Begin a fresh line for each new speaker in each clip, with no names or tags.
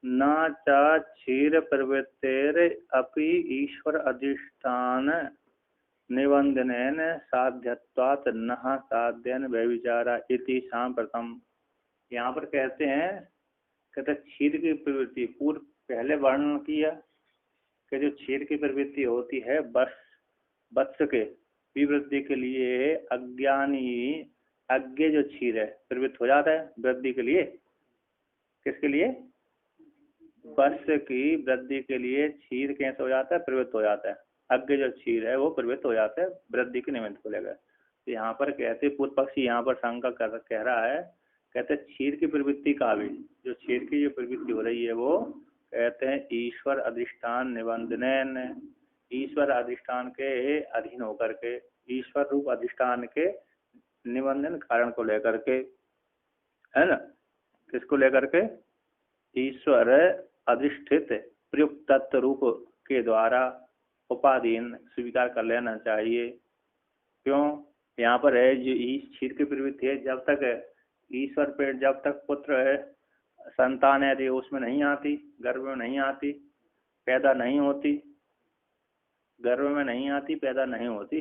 न च क्षीर प्रवृत्तेर अपि ईश्वर अधिष्ठान निबंधनेन साध्यत्वात् न साध्यन व्यभिचारा इति सांप्रतम। यहाँ पर कहते हैं, कहते क्षीर की प्रवृत्ति पूर्व पहले वर्णन किया कि जो क्षीर की प्रवृत्ति होती है वत्स के विवृद्धि के लिए अज्ञानी अज्ञे जो क्षीर है प्रवृत्त हो जाता है वृद्धि के लिए। किसके लिए? वर्ष की वृद्धि के लिए क्षीर कैसे हो जाता है? प्रवृत्त हो जाता है। अज्ञ जो क्षीर है वो प्रवृत्त हो जाता है वृद्धि के निमित्त को लेकर। तो यहाँ पर कहते पूर्व पक्षी यहाँ पर शंका कह रहा है, कहते क्षीर की प्रवृत्ति का भी जो क्षीर की जो प्रवृत्ति हो रही है वो कहते हैं ईश्वर अधिष्ठान निबंधन, ईश्वर अधिष्ठान के अधीन होकर के, ईश्वर रूप अधिष्ठान के निबंधन कारण को लेकर के, है ना। किसको लेकर के? ईश्वर अधिष्ठित प्रयुक्त तत्व रूप के द्वारा उपाधीन स्वीकार कर लेना चाहिए। क्यों? यहाँ पर है जो क्षीर की प्रवृत्ति है, जब तक ईश्वर पे जब तक पुत्र है संतान है उसमें नहीं आती, गर्भ में नहीं आती, पैदा नहीं होती, गर्भ में नहीं आती, पैदा नहीं होती,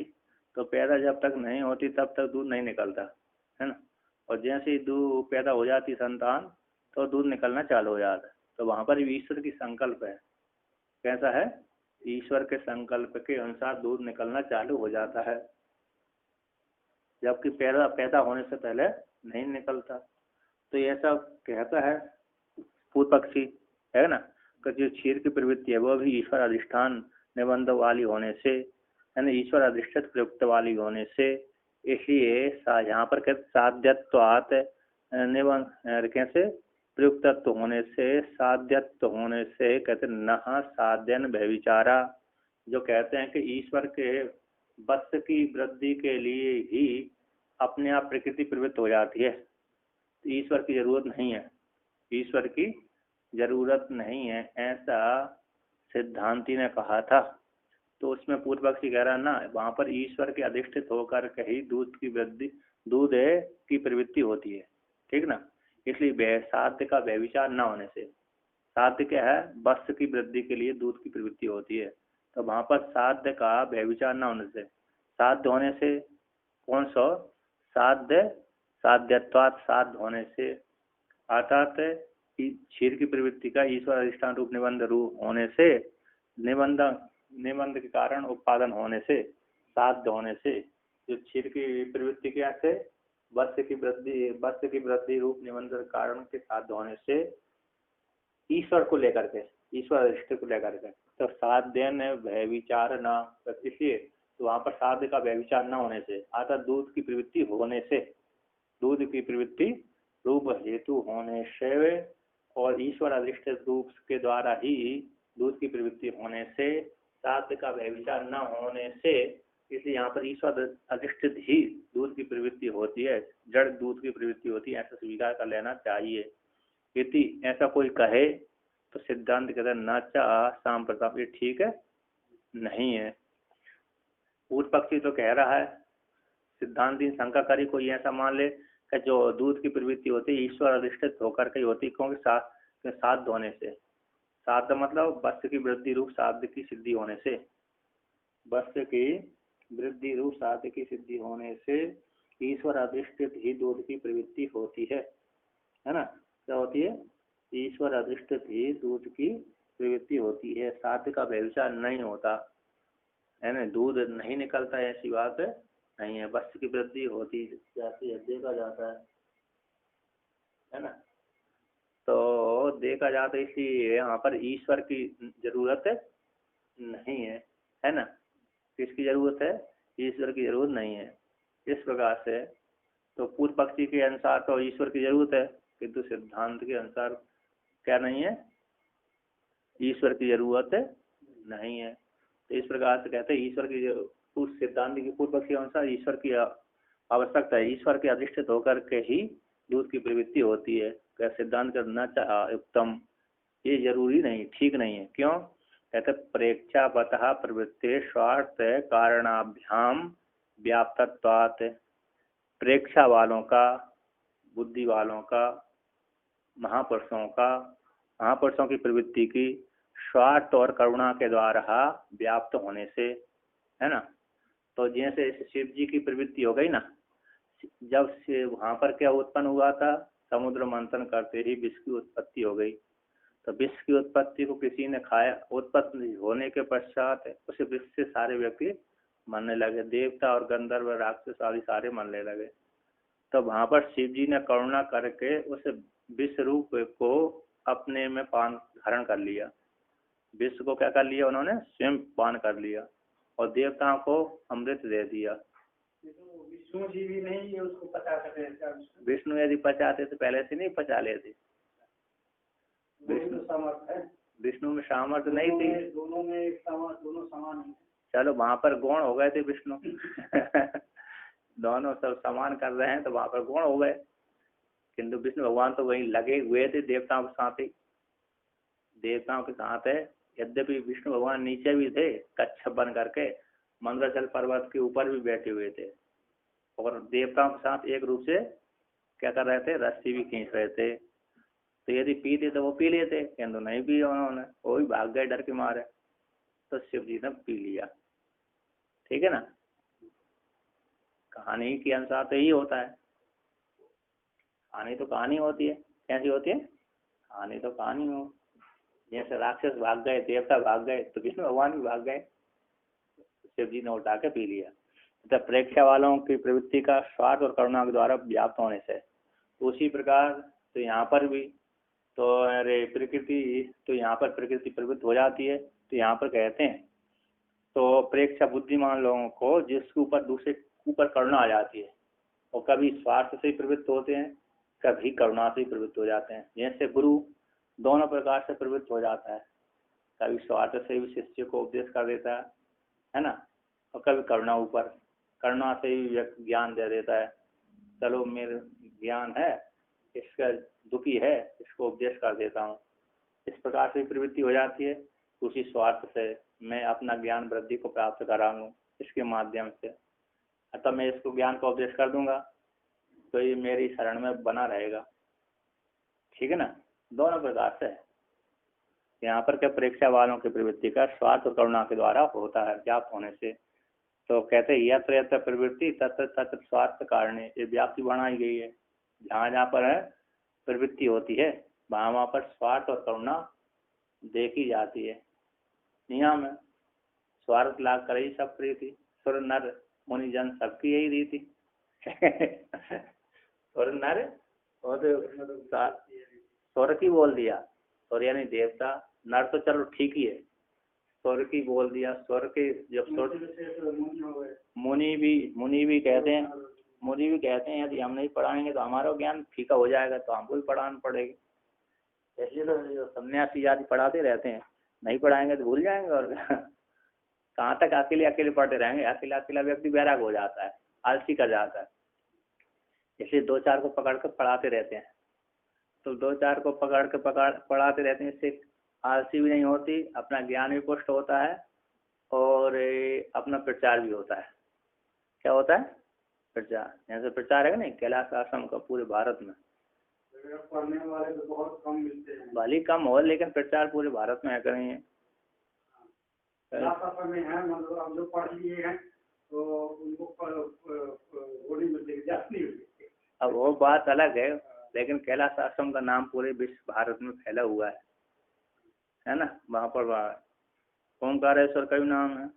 तो पैदा जब तक नहीं होती तब तक दूध नहीं निकलता, है ना। और जैसे ही दूध पैदा हो जाती संतान तो दूध निकलना चालू हो जाता है। तो वहाँ पर ईश्वर की संकल्प है। कैसा है? ईश्वर के संकल्प के अनुसार दूध निकलना चालू हो जाता है, जबकि पैदा होने से पहले नहीं निकलता। तो ऐसा कहता है पूर्व पक्षी, है ना, कि जो क्षीर की प्रवृत्ति है वो भी ईश्वर अधिष्ठान निबंध वाली होने से, है ना, ईश्वर अधिष्ठित प्रयुक्त वाली होने से, इसलिए यहाँ पर कहते साध्यत्वात् निबंध कैसे प्रयुक्तत्व होने से, साध्यत्व होने से कहते न साध्यन व्यभिचारा। जो कहते हैं कि ईश्वर के बस की वृद्धि के लिए ही अपने आप प्रकृति प्रवृत्त हो जाती है, तो ईश्वर की जरूरत नहीं है, ईश्वर की जरूरत नहीं है, ऐसा सिद्धांति ने कहा था। तो उसमें पूर्व पक्षी कह रहा ना, वहां पर ईश्वर के अधिष्ठित होकर कहीं दूध की वृद्धि, दूध की प्रवृत्ति होती है, ठीक ना। इसलिए साध्य का व्यभिचार न होने से, साध्य क्या है? वस्तु की वृद्धि के लिए दूध की प्रवृत्ति होती है, तो वहां पर साध्य का व्यभिचार न होने से, साध्य होने से कौन सा? साध्य साध्यत्वात् साध्य होने से, अर्थात क्षीर की प्रवृत्ति का ईश्वर अधिष्ठान रूप निबंध रूप होने से, निबंध के कारण उत्पादन होने से, साध्य होने से, जो क्षीर की प्रवृत्ति क्या से वत्स की वृद्धि रूप निबंध कारण के साध्य होने से ईश्वर को लेकर के, ईश्वर अधिष्ठित को लेकर के, तो साध्य व्यभिचार न, इसलिए तो वहां पर साध्य का व्यभिचार न होने से, अर्थात दूध की प्रवृत्ति होने से, दूध की प्रवृत्ति रूप हेतु होने से और ईश्वर अधिष्ठित रूप के द्वारा ही दूध की प्रवृत्ति होने से, साध्य का व्यभिचार न होने से, इसलिए यहाँ पर ईश्वर अधिष्ठित ही दूध की प्रवृत्ति होती है, जड़ दूध की प्रवृत्ति होती है, ऐसा स्वीकार कर लेना चाहिए। यदि ऐसा कोई कहे तो सिद्धांत कहता है न चा सांप्रतम, ये ठीक है नहीं है। पूर्व पक्षी तो कह रहा है, सिद्धांत शंकाकारी कोई ऐसा मान ले कि जो दूध की प्रवृत्ति होती है ईश्वर अधिष्ठित होकर के होती, क्योंकि साध्य होने से, साध्य मतलब वस्तु की वृद्धि रूप साध्य की सिद्धि होने से, वस्तु की वृद्धि रूप साध्य की सिद्धि होने से ईश्वर अधिष्ठित ही दूध की प्रवृत्ति होती है ना। क्या होती है? ईश्वर अधिष्ठित ही दूध की प्रवृत्ति होती है, साध्य का व्यभिचार नहीं होता, है ना, दूध नहीं निकलता है, ऐसी बात नहीं है, वस्तु की वृद्धि होती जाती है, देखा जाता है ना। तो देखा जाता है, इसलिए यहाँ पर ईश्वर की जरूरत नहीं है ना। किसकी जरूरत है? ईश्वर की जरूरत नहीं है। इस प्रकार से तो पूर्व पक्षी के अनुसार तो ईश्वर की जरूरत है, किंतु सिद्धांत के अनुसार क्या नहीं है? ईश्वर की जरूरत नहीं है। तो इस प्रकार से कहते हैं ईश्वर की, उस सिद्धांत की पूर्व पक्षी अनुसार ईश्वर की आवश्यकता है, ईश्वर के अधिष्ठित होकर के ही दूध की प्रवृत्ति होती है। क्या सिद्धांत करना उत्तम, ये जरूरी नहीं, ठीक नहीं है। क्यों? कहते प्रेक्षापतः प्रवृत्ति स्वार्थ कारणाभ्याम व्याप्तत्वात्, प्रेक्षा वालों का, बुद्धि वालों का, महापुरुषों का महापुरुषों की प्रवृत्ति की स्वार्थ और करुणा के द्वारा व्याप्त होने से, है ना। तो जैसे शिव जी की प्रवृत्ति हो गई ना, जब से वहां पर क्या उत्पन्न हुआ था, समुद्र मंथन करते ही विष की उत्पत्ति हो गई। तो विष की उत्पत्ति को किसी ने खाया, उत्पत्ति होने के पश्चात उस विष से सारे व्यक्ति मरने लगे, देवता और गंधर्व राक्षस आदि सारे मरने लगे। तो वहां पर शिव जी ने करुणा करके उस विष रूप को अपने में पान धारण कर लिया, विष को क्या कर लिया उन्होंने, स्वयं पान कर लिया और देवताओं को अमृत दे दिया।
विष्णु जी भी नहीं उसको पचा सकते,
विष्णु यदि पचाते तो पहले से नहीं पचा लेते। विष्णु में सामर्थ्य नहीं थी,
दोनों में दोनों समान है।
चलो वहां पर गौण हो गए थे विष्णु दोनों सब समान कर रहे हैं तो वहां पर गौण हो गए, किंतु विष्णु भगवान तो वहीं लगे हुए थे देवताओं के साथ ही, देवताओं के साथ है। यद्यपि विष्णु भगवान नीचे भी थे कच्छप बन करके, मंदराचल पर्वत के ऊपर भी बैठे हुए थे और देवताओं के साथ एक रूप से क्या कर रहे थे, रस्सी भी खींच रहे थे। तो यदि पीते तो वो पी लेते, किंतु नहीं पिया उन्होंने, वो भी भाग गए डर के मारे। तो शिव जी ने पी लिया, ठीक है ना। कहानी के अनुसार तो यही होता है, कहानी तो कहानी होती है। कैसी होती है कहानी, तो कहानी हो। जैसे राक्षस भाग गए, देवता भाग गए, तो विष्णु भगवान भी भाग गए, शिव जी ने उठा के पी लिया। तो प्रेक्षा वालों की प्रवृत्ति का स्वार्थ और करुणा के द्वारा व्याप्त होने से, तो उसी प्रकार तो यहाँ पर भी तो अरे प्रकृति, तो यहाँ पर प्रकृति प्रवृत्त हो जाती है। तो यहाँ पर कहते हैं तो प्रेक्षा बुद्धिमान लोगों को जिसके ऊपर दूसरे ऊपर करुणा आ जाती है, और कभी स्वार्थ से ही प्रवृत्त होते हैं, कभी करुणा से ही प्रवृत्त हो जाते हैं। जैसे गुरु दोनों प्रकार से प्रवृत्त हो जाता है, कभी स्वार्थ से भी शिष्य को उपदेश कर देता है ना, और कभी करुणा से ही ज्ञान दे देता है, चलो मेरे ज्ञान है, इसका दुखी है, इसको उपदेश कर देता हूँ। इस प्रकार से प्रवृत्ति हो जाती है। उसी स्वार्थ से मैं अपना ज्ञान वृद्धि को प्राप्त कराऊंगा इसके माध्यम से, अतः मैं इसको ज्ञान का उपदेश कर दूंगा तो ये मेरी शरण में बना रहेगा, ठीक है ना। दोनों प्रकार से यहाँ पर क्या परीक्षा वालों की प्रवृत्ति का स्वार्थ और करुणा के द्वारा होता है व्याप्त होने से। तो कहते हैं यत्र यत्र प्रवृत्ति तत्र तत्र स्वार्थ कारण, ये व्याप्ति बनाई गई है। जहाँ जहाँ पर है प्रवृत्ति होती है वहाँ वहाँ पर स्वार्थ और करुणा देखी जाती है। नियम है, स्वार्थ लाभ करे ही सब प्रीति, सुर नर मुनि जन सबकी यही रीति सुर नर और स्वर की बोल दिया, स्वर यानी देवता, नर तो चलो ठीक ही है, स्वर की बोल दिया। स्वर के जब स्वर मुनि भी कहते हैं यदि हम नहीं पढ़ाएंगे तो हमारा ज्ञान फीका हो जाएगा, तो हमको भी पढ़ाना पड़ेगा। इसलिए तो सन्यासी आदि पढ़ाते रहते हैं, नहीं पढ़ाएंगे तो भूल जाएंगे और कहाँ तक अकेले पढ़ते रहेंगे। अकेला व्यक्ति बैराग हो जाता है, आलसी कर जाता है। इसलिए दो चार को पकड़ कर पढ़ाते रहते हैं, तो दो चार को पकड़ के पढ़ाते रहते हैं। इससे आलसी भी नहीं होती, अपना ज्ञान भी पुष्ट होता है और अपना प्रचार भी होता है। क्या होता है? प्रचार। जैसे प्रचार है नहीं कैलाश आश्रम का पूरे भारत में,
पढ़ने वाले तो बहुत कम मिलते हैं,
भले कम हो लेकिन प्रचार पूरे भारत में है करेंगे।
में है मतलब हम लोग पढ़ लिए हैं तो उनको नहीं मिलती।
अब वो बात अलग है, लेकिन कैलाश आश्रम का नाम पूरे विश्व भारत में फैला हुआ है ना। वहाँ पर ओंकारेश्वर का भी नाम है।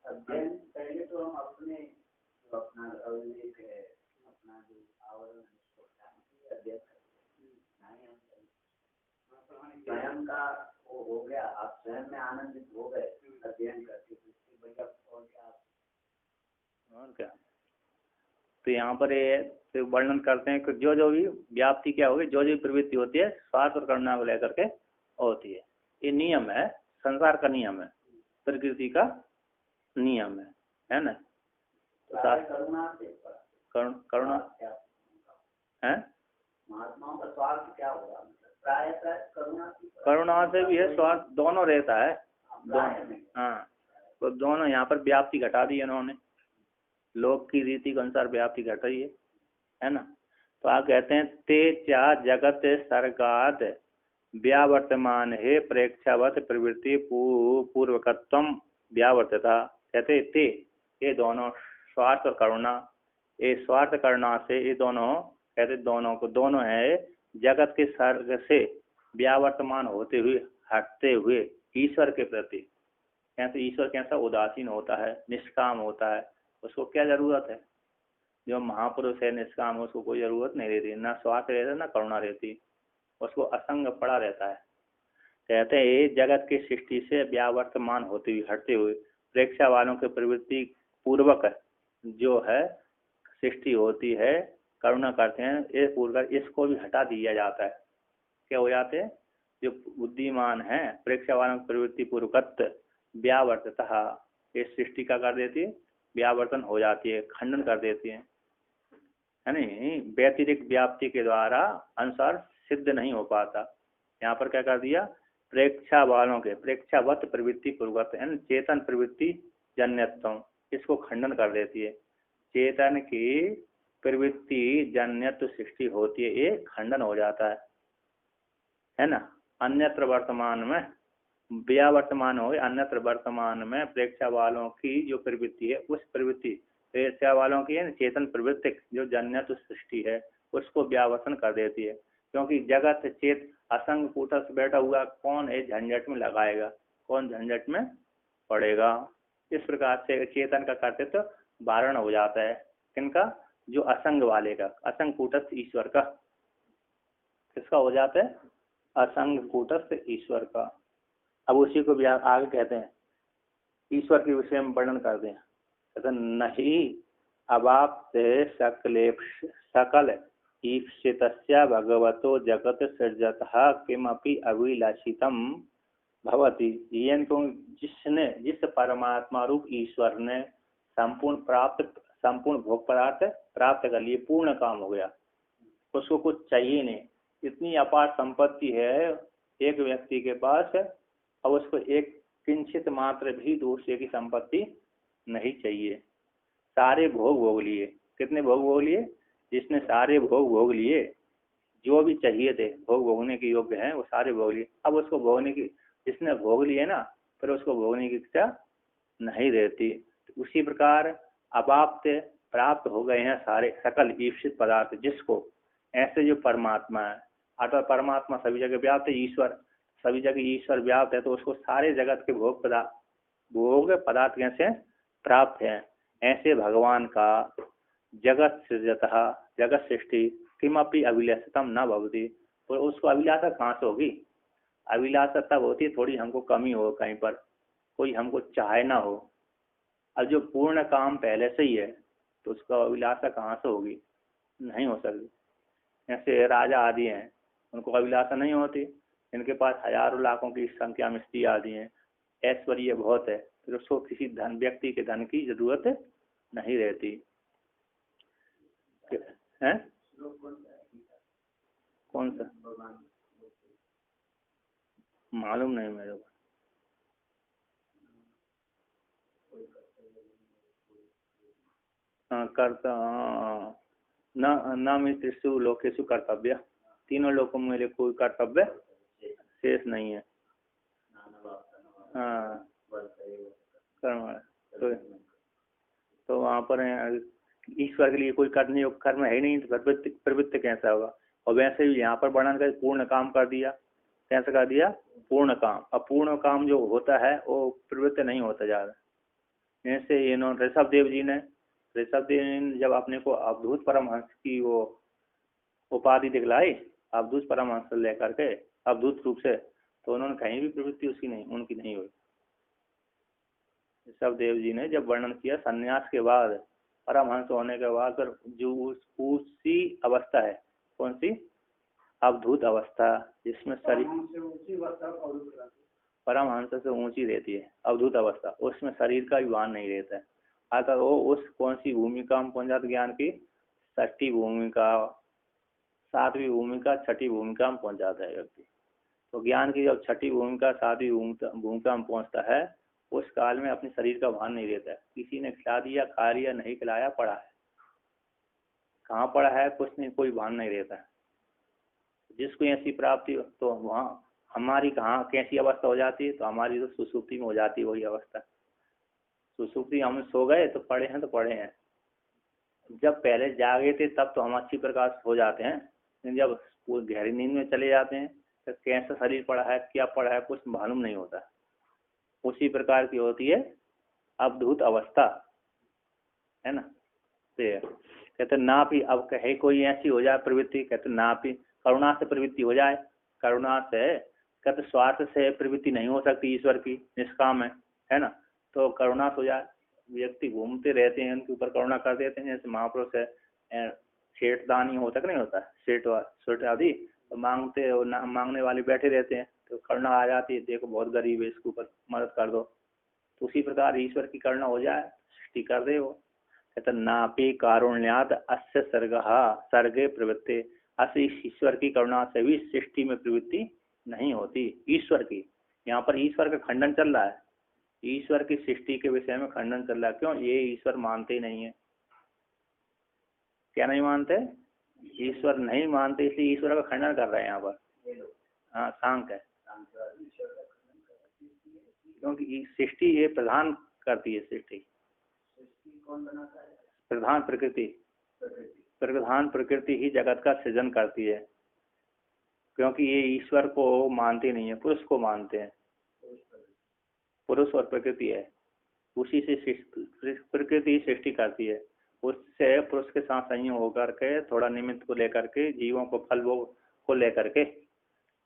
पहले तो हम अपने अपना जो आवरण स्वयं का वो हो गया, आप स्वयं में आनंदित हो गए अध्ययन करके,
और क्या। तो यहाँ पर ये तो वर्णन करते हैं कि जो जो भी व्याप्ति क्या होगी, जो जो प्रवृत्ति होती है स्वार्थ और करुणा को लेकर के होती है। ये नियम है, संसार का नियम है, प्रकृति का नियम है ना। तो करुणा है,
महात्माओं का स्वार्थ क्या होगा? प्राय
करुणा से भी है, स्वार्थ दोनों रहता है, दोनों। हाँ, तो दोनों यहाँ पर व्याप्ति घटा दी उन्होंने, लोक की रीति के अनुसार व्याप्ति घट रही है ना। तो आप कहते हैं ते चा जगत सरगाद व्यावर्तमान है प्रेक्षावत प्रवृत्ति पूर्वकत्वम व्यावर्तता। कहते ते ये दोनों स्वार्थ और करुणा, ये स्वार्थ करुणा से ये दोनों कहते दोनों है जगत के सर्ग से व्यावर्तमान होते हुए हटते हुए ईश्वर के प्रति। कहते ईश्वर कैसा उदासीन होता है, निष्काम होता है, उसको क्या जरूरत है। जो महापुरुष है निष्काम, उसको कोई जरूरत नहीं रहती, ना स्वार्थ रहता ना करुणा रहती, उसको असंग पड़ा रहता है। कहते हैं ये जगत की सृष्टि से व्यावर्तमान होते हुए हटते हुए प्रेक्षा वालों के प्रवृत्ति पूर्वक जो है सृष्टि होती है, करुणा करते हैं, ये पूर्वक इसको भी हटा दिया जाता है। क्या हो जाते हैं, जो बुद्धिमान है प्रेक्षा वालों की प्रवृत्ति पूर्वकत्व व्यावर्तता, इस सृष्टि का कर देती है, व्यावर्तन हो जाती है, खंडन कर देती है नहीं, व्यतिरिक्त व्याप्ति के द्वारा अनुसार सिद्ध नहीं हो पाता। यहाँ पर क्या कर दिया, प्रेक्षा वालों के प्रेक्षावत प्रवृत्ति पूर्वक चेतन प्रवृत्ति जन्यत्व, इसको खंडन कर देती है। चेतन की प्रवृत्ति जन्यत्व सृष्टि होती है, ये खंडन हो जाता है ना। अन्यत्र वर्तमान में व्यावर्तमान हो, अन्यत्र वर्तमान में प्रेक्षा वालों की जो प्रवृत्ति है उस प्रवृत्ति प्रेक्षा वालों की है चेतन प्रवृत्ति जो जन्यत्व सृष्टि है उसको व्यावर्तन कर देती है। क्योंकि जगत चेत असंग कूटस्थ बैठा हुआ, कौन है झंझट में लगाएगा, कौन झंझट में पड़ेगा। इस प्रकार से चेतन का कर्तृत्व वारण हो जाता है। किनका, जो असंग वाले का, असंग कूटस्थ ईश्वर का। किसका हो जाता है, असंग कूटस्थ ईश्वर का। अब उसी को भी आगे कहते हैं, ईश्वर के विषय में वर्णन कर दें। कहते नहीं अवाप्त सकल ईप्सितस्य भगवतो जगत सृजतः किमपि अभिलाषितम भवति। जिस परमात्मा रूप ईश्वर ने संपूर्ण भोग पदार्थ प्राप्त कर लिए, पूर्ण काम हो गया, उसको कुछ चाहिए नहीं। इतनी अपार संपत्ति है एक व्यक्ति के पास, अब उसको एक किंचित मात्र भी दूसरे की संपत्ति नहीं चाहिए। सारे भोग भोग लिए। कितने भोग भोग लिए, जिसने सारे भोग भोग लिए, जो भी चाहिए थे भोग भोगने के योग्य हैं वो सारे भोग लिए। अब उसको भोगने की, जिसने भोग लिए ना, फिर उसको भोगने की इच्छा नहीं रहती। तो उसी प्रकार अपाप्त प्राप्त हो गए हैं सारे सकल ईप्सित पदार्थ जिसको, ऐसे जो परमात्मा है, अर्थात परमात्मा सभी जगह व्याप्त है, ईश्वर सभी जगह ईश्वर व्याप्त है, तो उसको सारे जगत के भोग पदार्थ कैसे प्राप्त हैं। ऐसे भगवान का जगत सृजतः, जगत सृष्टि किमपि अभिलाषितम न भवति, और उसको अभिलाषा कहाँ से होगी। अभिलाषा तब होती है थोड़ी हमको कमी हो, कहीं पर कोई हमको चाहे ना हो। अब जो पूर्ण काम पहले से ही है तो उसका अभिलाषा कहाँ से होगी, नहीं हो सकती। ऐसे राजा आदि हैं, उनको अभिलाषा नहीं होती, इनके पास हजारों लाखों की संख्या में स्त्री आदि हैं, ऐश्वर्य बहुत है, फिर उसको किसी धन व्यक्ति के धन की जरूरत नहीं रहती है। कौन सा मालूम नहीं मेरे को। कर्ता न मित्रसु लोकेशु कर्तव्य, तीनों लोकों में मेरे कोई कर्तव्य शेष नहीं है। हाँ कर्म, तो वहाँ पर ईश्वर के लिए कोई करने योग्य कर्म है नहीं, तो प्रवृत्ति कैसा होगा। और वैसे भी यहाँ पर वर्णन कर पूर्ण काम कर दिया। कैसे कर दिया, पूर्ण काम। अब पूर्ण काम जो होता है वो प्रवृत्ति नहीं होता ज्यादा। जैसे इन्होंने ऋषभ देव जी ने जब अपने को अवधूत परमहंस की वो उपाधि दिखलाई, अवधूत परमहंस लेकर के अवधूत रूप से, तो उन्होंने कहीं भी प्रवृत्ति उनकी नहीं हुई। ऋषभ देव जी ने जब वर्णन किया संन्यास के बाद, परमहंस होने के बाद, फिर जो उसी अवस्था है, कौन सी, अवधूत अवस्था, जिसमें शरीर परमहंस से ऊंची रहती है, अवधूत अवस्था, उसमें शरीर का भी भान नहीं रहता है। अतः वो उस कौन सी भूमिका में पहुंच जाता, ज्ञान की छठी भूमिका, सातवीं भूमिका, छठी भूमिका में पहुंच जाता है व्यक्ति। तो ज्ञान की जब छठी भूमिका, सातवीं भूमिका में पहुंचता है, उस काल में अपने शरीर का भान नहीं रहता है। किसी ने खिला दिया, खा लिया, नहीं खिलाया, पड़ा है, कहाँ पड़ा है, कुछ नहीं, कोई भान नहीं रहता है। जिसको ऐसी प्राप्ति हो तो वहाँ हमारी कहाँ कैसी अवस्था हो जाती है, तो हमारी तो सुसुप्ति में हो जाती है वही अवस्था। सुसुप्ति हम सो गए तो पढ़े हैं तो पढ़े हैं, जब पहले जागे थे तब तो हम अच्छी प्रकार से हो जाते हैं, लेकिन जब वो गहरी नींद में चले जाते हैं तो कैसा शरीर पड़ा है क्या पड़ा है कुछ मालूम नहीं होता। उसी प्रकार की होती है अवधूत अवस्था, है ना। तो कहते ना भी अब कहे कोई ऐसी हो जाए प्रवृत्ति, कहते ना भी करुणा से प्रवृत्ति हो जाए, करुणा से कहते स्वार्थ से प्रवृत्ति नहीं हो सकती ईश्वर की, निष्काम है ना। तो करुणा से हो जाए, व्यक्ति घूमते रहते हैं उनके ऊपर करुणा कर देते हैं, जैसे महापुरुष है सेठ दानी होता कि नहीं होता, सेठ आदि तो मांगते और मांगने वाले बैठे रहते हैं तो करुणा आ जाती है, देखो बहुत गरीब है इसके ऊपर मदद कर दो। तो उसी प्रकार ईश्वर की करुणा हो जाए, सृष्टि कर दे वो। कहते नापि कारुण्यात अस्य सर्गे प्रवृत्ति, अस्य ईश्वर की करुणा से भी सृष्टि में प्रवृत्ति नहीं होती ईश्वर की। यहाँ पर ईश्वर का खंडन चल रहा है, ईश्वर की सृष्टि के विषय में खंडन चल रहा है। क्यों? ये ईश्वर मानते ही नहीं है। क्या नहीं मानते? ईश्वर नहीं मानते, इसलिए ईश्वर का खंडन कर रहे हैं यहाँ पर। हाँ सांख्य है, क्योंकि सृष्टि ये प्रधान करती है, सृष्टि
कौन बनाता है?
प्रधान प्रकृति, प्रधान प्रकृति ही जगत का सृजन करती है, क्योंकि ये ईश्वर को मानते नहीं है, पुरुष को मानते हैं। पुरुष और प्रकृति है, उसी से प्रकृति सृष्टि करती है, उससे पुरुष के साथ संयोग होकर के थोड़ा निमित्त को लेकर के जीवों को फल वो को लेकर के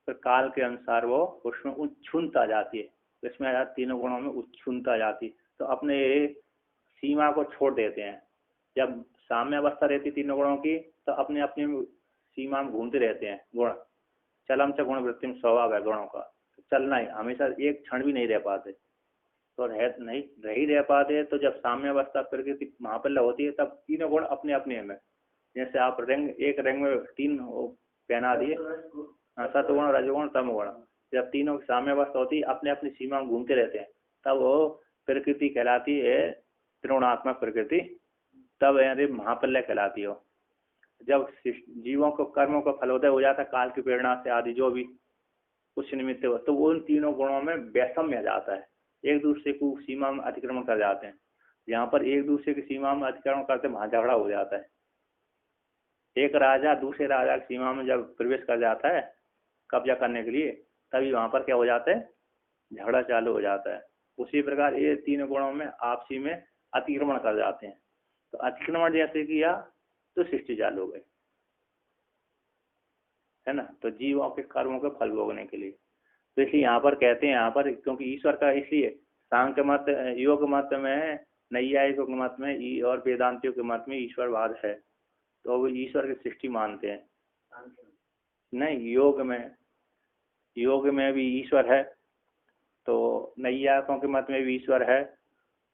फिर काल के अनुसार वो उसमें उच्छुनता जाती है, इसमें तीनों गुणों में उच्छुनता जाती है, तो अपने सीमा को छोड़ देते हैं। जब साम्य अवस्था रहती तीनों गुणों की तो अपने अपनी सीमा में घूमते रहते हैं। गुण चलम च गुण वृत्ति में स्वभाव है गुणों का, चलना ही हमेशा, एक क्षण भी नहीं रह पाते, तो नहीं रह पाते। तो जब साम्य अवस्था प्रकृति महापल्ला होती है तब तीनों गुण अपने अपने में, जैसे आप एक रंग में तीन पहना दिए, सतगुण रजगुण तमगुण, जब तीनों की साम्य अवस्था होती है अपने अपनी सीमा में घूमते रहते हैं, तब वो प्रकृति कहलाती है त्रिगुणात्मक प्रकृति, तब यानी महापल्य कहलाती हो। जब जीवों को कर्मों का फलोदय हो जाता है काल की प्रेरणा से आदि जो भी कुछ निमित्त हो, तो वो उन तीनों गुणों में वैषम्य जाता है, एक दूसरे को सीमा में अतिक्रमण कर जाते हैं। यहाँ पर एक दूसरे की सीमा में अतिक्रमण करते वहां झगड़ा हो जाता है। एक राजा दूसरे राजा की सीमा में जब प्रवेश कर जाता है कब्जा करने के लिए, तभी वहां पर क्या हो जाता है, झगड़ा चालू हो जाता है। उसी प्रकार ये तीनों गुणों में आपसी में अतिक्रमण कर जाते हैं, तो अतिक्रमण जैसे किया तो सृष्टि चालू हो गई, है ना। तो जीवों के कर्मों के फल भोगने के लिए, तो इसलिए यहाँ पर कहते हैं, यहाँ पर क्योंकि ईश्वर का, इसलिए सांख्य मत योग मत में, नैयायिक मत में और वेदांतियों के मत में ईश्वरवाद है, तो वो ईश्वर की सृष्टि मानते हैं। नहीं, योग में भी ईश्वर है, तो नैयायिकों के मत में भी ईश्वर है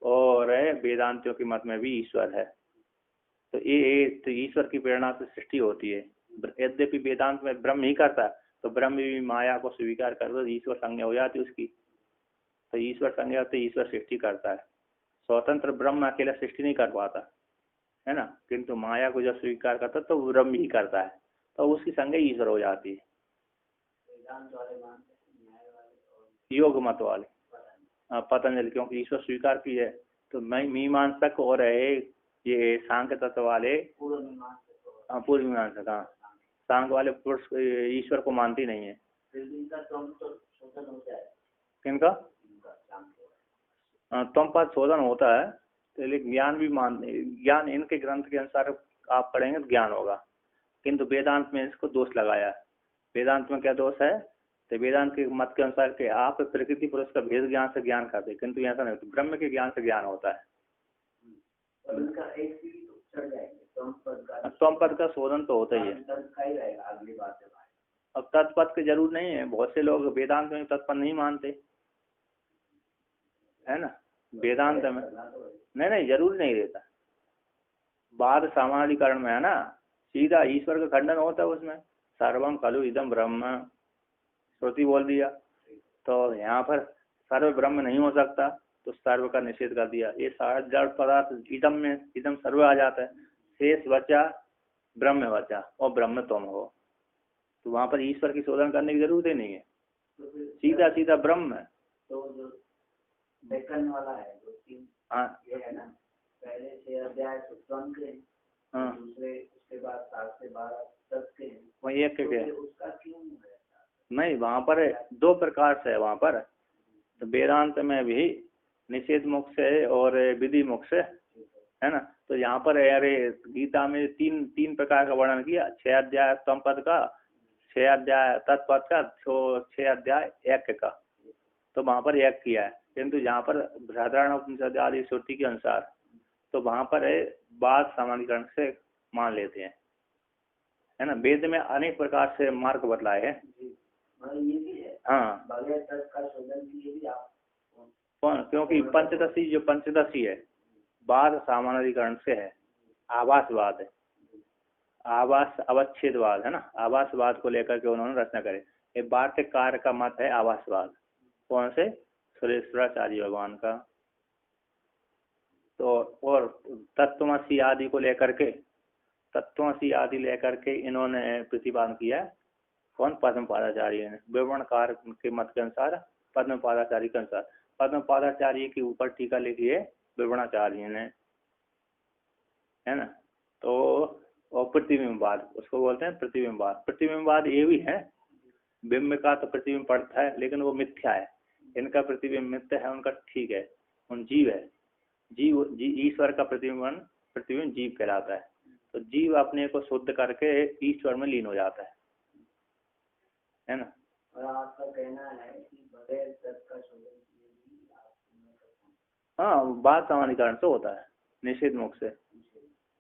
और वेदांतियों के मत में भी ईश्वर है। तो ये तो ईश्वर की प्रेरणा से सृष्टि होती है। यद्यपि वेदांत में ब्रह्म ही करता है, तो ब्रह्म भी माया को स्वीकार कर दो, ईश्वर संज्ञा हो जाती उसकी, तो ईश्वर संज्ञा होती, ईश्वर सृष्टि करता है। स्वतंत्र ब्रह्म अकेला सृष्टि नहीं कर पाता, है ना, किंतु माया को जब स्वीकार करता तो ब्रह्म ही करता है, तो उसकी संज्ञा ईश्वर हो जाती है। योग मत वाले पतंजलि, क्योंकि ईश्वर स्वीकार की है, तो मीमांसक और ये सांख्य तत्व वाले पूर्व मीमांसक, हाँ सांख्य वाले पुरुष ईश्वर को मानती नहीं है। किनका? तुम पद शोधन होता है, तो लेकिन ज्ञान भी ज्ञान इनके ग्रंथ के अनुसार आप पढ़ेंगे तो ज्ञान होगा, किंतु वेदांत में इसको दोष लगाया है। वेदांत में क्या दोष है? तो वेदांत के मत के अनुसार कि आप प्रकृति पुरुष का भेद ज्ञान से ज्ञान करते, किंतु ऐसा नहीं होता, ब्रह्म के ज्ञान से ज्ञान होता है। स्वम पद का शोधन तो होता ही है। अब तत्पद की जरूर नहीं है, बहुत से लोग वेदांत में तत्पद नहीं मानते, है ना। वेदांत में नहीं जरूर नहीं रहता, बाद सामान्यकरण में है ना, सीधा ईश्वर का खंडन होता है उसमें, सर्वम खलु इदम ब्रह्म श्रुति बोल दिया, तो यहाँ पर सर्व ब्रह्म नहीं हो सकता, तो सर्व का निषेध कर दिया। ये सारा जड़ पदार्थ इदम में, इदम सर्व आ जाता है, शेष बचा ब्रह्म बचा और ब्रह्म तुम हो, तो वहाँ पर ईश्वर की शोधन करने की जरूरत ही नहीं है,
तो फिर
सीधा सीधा ब्रह्म है।
तो जो डेक्कन वाला है जो 3
हाँ
ये है ना, पहले 6 अध्याय स्वयं के हैं,
हाँ,
दूसरे उसके बाद 7 से 12 तक के हैं,
वही एक
तो
के
फिर उसका क्यों है?
नहीं, वहाँ पर 2 प्रकार से है वहाँ पर। तो वेदांत में भी निषेध मोक्ष है और विधि मोक्ष है ना। तो यहाँ पर अरे गीता में तीन प्रकार का वर्णन किया, 6 अध्याय स्तंभ पद का, 6 अध्याय तत्पद का, 6 अध्याय एक का। तो वहाँ पर एक किया है, किंतु यहाँ पर बृहदारण्यक उपनिषद आदि श्रुति के अनुसार तो वहाँ पर बात सामान्यकरण से मान लेते हैं, है ना। वेद में अनेक प्रकार से मार्ग बतलाए हैं।
ये भी है
हाँ,
बगैर तर्क का शोधन की भी आप
कौन, क्योंकि पंचदशी जो पंचदशी है बाद सामान्यकरण से है, आभासवाद है, आभास अवच्छेदवाद है ना। आभासवाद को लेकर के उन्होंने रचना करे। ये वार्तिक कार्य का मत है आभासवाद, कौन से, सुरेश्वराचार्य भगवान का। तो और तत्वमसी आदि को लेकर के, तत्वमसी आदि लेकर के इन्होंने प्रतिपादन किया है, कौन, पद्मपादाचार्य ने। विवरणकार के मत के अनुसार, पद्मपादाचार्य के अनुसार, पद्मपादाचार्य के ऊपर टीका लिखी है विवरणाचार्य ने, है ना। तो और प्रतिबिंबवाद उसको बोलते हैं, प्रतिबिंबवाद। प्रतिबिंबवाद ये भी है, बिंब का तो प्रतिबिंब पड़ता है लेकिन वो मिथ्या है, इनका प्रतिबिंब मिथ्या है, उनका ठीक है, उन जीव है, जीव ईश्वर का प्रतिबिंब जीव कहलाता है। तो जीव अपने को शुद्ध करके ईश्वर में लीन हो जाता है ना।
और आपका कहना है कि बगैर तर्क का शोधन किए भी
हाँ, बात सामान्यकरण से होता है, निषेध मोक्ष से।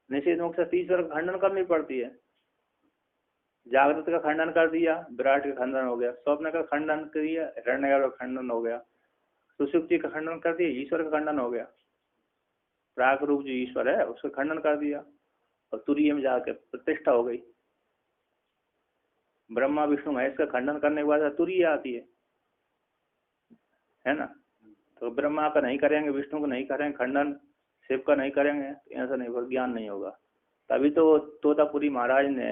निषेध मोक्ष से ईश्वर का खंडन करनी पड़ती है। जागृत का खंडन कर दिया, विराट का खंडन हो गया। स्वप्न का खंडन कर दिया, हिरण्यगर्भ का खंडन हो गया। सुषुप्ति का खंडन कर दिया, ईश्वर का खंडन हो गया। प्राग रूप जो ईश्वर है उसका खंडन कर दिया और तुरीय में जाकर प्रतिष्ठा हो गई। ब्रह्मा विष्णु महेश का खंडन करने के बाद तुरीय आती है ना। तो ब्रह्मा का नहीं करेंगे, विष्णु को नहीं करेंगे खंडन, शिव का नहीं करेंगे, तो ऐसा नहीं होगा, ज्ञान नहीं होगा। तभी तो तोतापुरी महाराज ने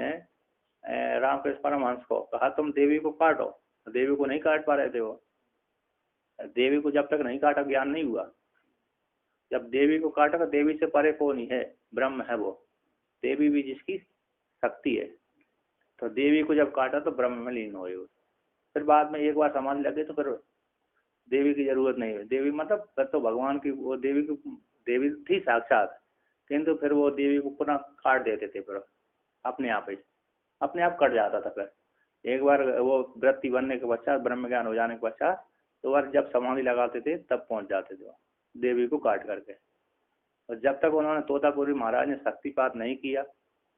रामकृष्ण परमहंस को कहा तुम देवी को काटो, देवी को नहीं काट पा रहे थे वो। देवी को जब तक नहीं काटा ज्ञान नहीं हुआ। जब देवी को काटा तो देवी से परे कौन ही है, ब्रह्म है वो, देवी भी जिसकी शक्ति है। तो देवी को जब काटा तो ब्रह्म में लीन हो गए। फिर बाद में एक बार समाधि लगे तो फिर देवी की जरूरत नहीं है। देवी मतलब फिर तो भगवान की वो देवी थी साक्षात, किंतु फिर वो देवी को पुनः काट देते थे, फिर अपने आप कट जाता था। फिर एक बार वो वृत्ति बनने के पश्चात, ब्रह्म ज्ञान हो जाने के पश्चात, तो बार जब समाधि लगाते थे तब पहुंच जाते थे देवी को काट करके। और जब तक उन्होंने तोतापुरी महाराज ने शक्तिपात नहीं किया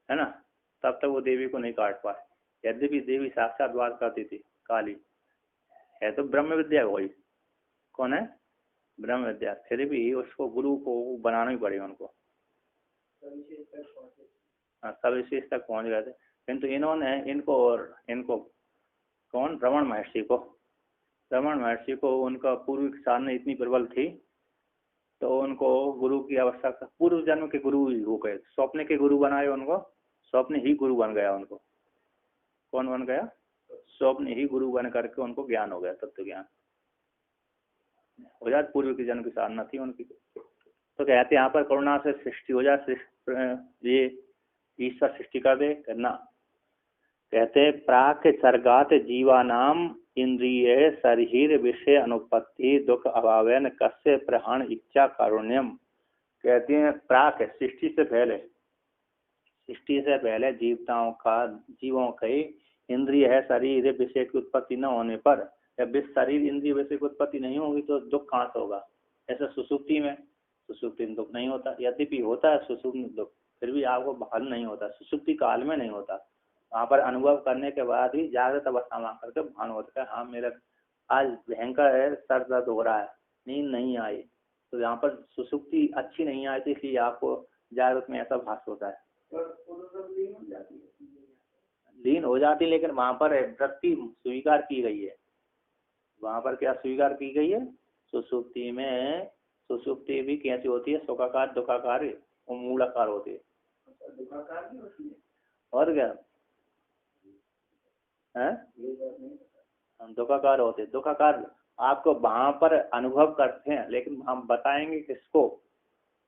है ना, तब तक वो देवी को नहीं काट पाए। यद्यपि देवी साक्षात बात करती थी, काली है तो ब्रह्म विद्या वही, कौन है, ब्रह्म विद्या। फिर भी उसको गुरु को बनाना ही पड़ेगा उनको। सब विशेष तक पहुंच गए थे, किंतु इन्होंने इनको कौन, रमण महर्षि को उनका पूर्व साधना इतनी प्रबल थी तो उनको गुरु की आवश्यकता, पूर्व जन्म के गुरु ही हो गए, स्वप्न के गुरु बनाए उनको, स्वप्न ही गुरु बन गया उनको। कौन बन गया, स्वप्न ही गुरु बन करके उनको ज्ञान हो गया, तत्व ज्ञान हो जाए। पूर्व की जन्म की साधना थी उनकी। तो कहते यहाँ पर करुणा से सृष्टि हो जाए, ये ईश्वर सृष्टि कर दे करना। कहते प्राक सर्गात जीवानाम इंद्रिय शरीर विषय अनुपत्ति दुख अभावेन कस्य प्रहण इच्छा कारुण्यम। कहते हैं प्राक सृष्टि से पहले जीवों के इंद्रिय है, शरीर विषय की उत्पत्ति न होने पर, जब शरीर इंद्रिय विषय की उत्पत्ति नहीं होगी तो दुख कहाँ से होगा। ऐसा सुसुप्ति में दुख नहीं होता, यद्यपि होता है सुसुप्ति में दुख, फिर भी आपको भान नहीं होता, सुसुप्ति काल में नहीं होता। वहाँ पर अनुभव करने के बाद ही जागृत अवस्था में आकर के भान होता है, हाँ मेरा आज भयंकर है, सर दर्द हो रहा है, नींद नहीं आई। तो यहाँ पर सुसुप्ति अच्छी नहीं आई थी, इसलिए आपको जागृत में ऐसा भास होता है। लीन हो जाती, लेकिन वहाँ पर वृत्ति स्वीकार की गई है। वहाँ पर क्या स्वीकार की गई है, सुसुप्ति में। सुसुप्ति भी कैसी होती है, सुखाकार दुखाकार और मूलाकार होती है। और क्या, हैं? दुखाकार होते, दुखाकार आपको वहां पर अनुभव करते हैं, लेकिन हम बताएंगे किसको,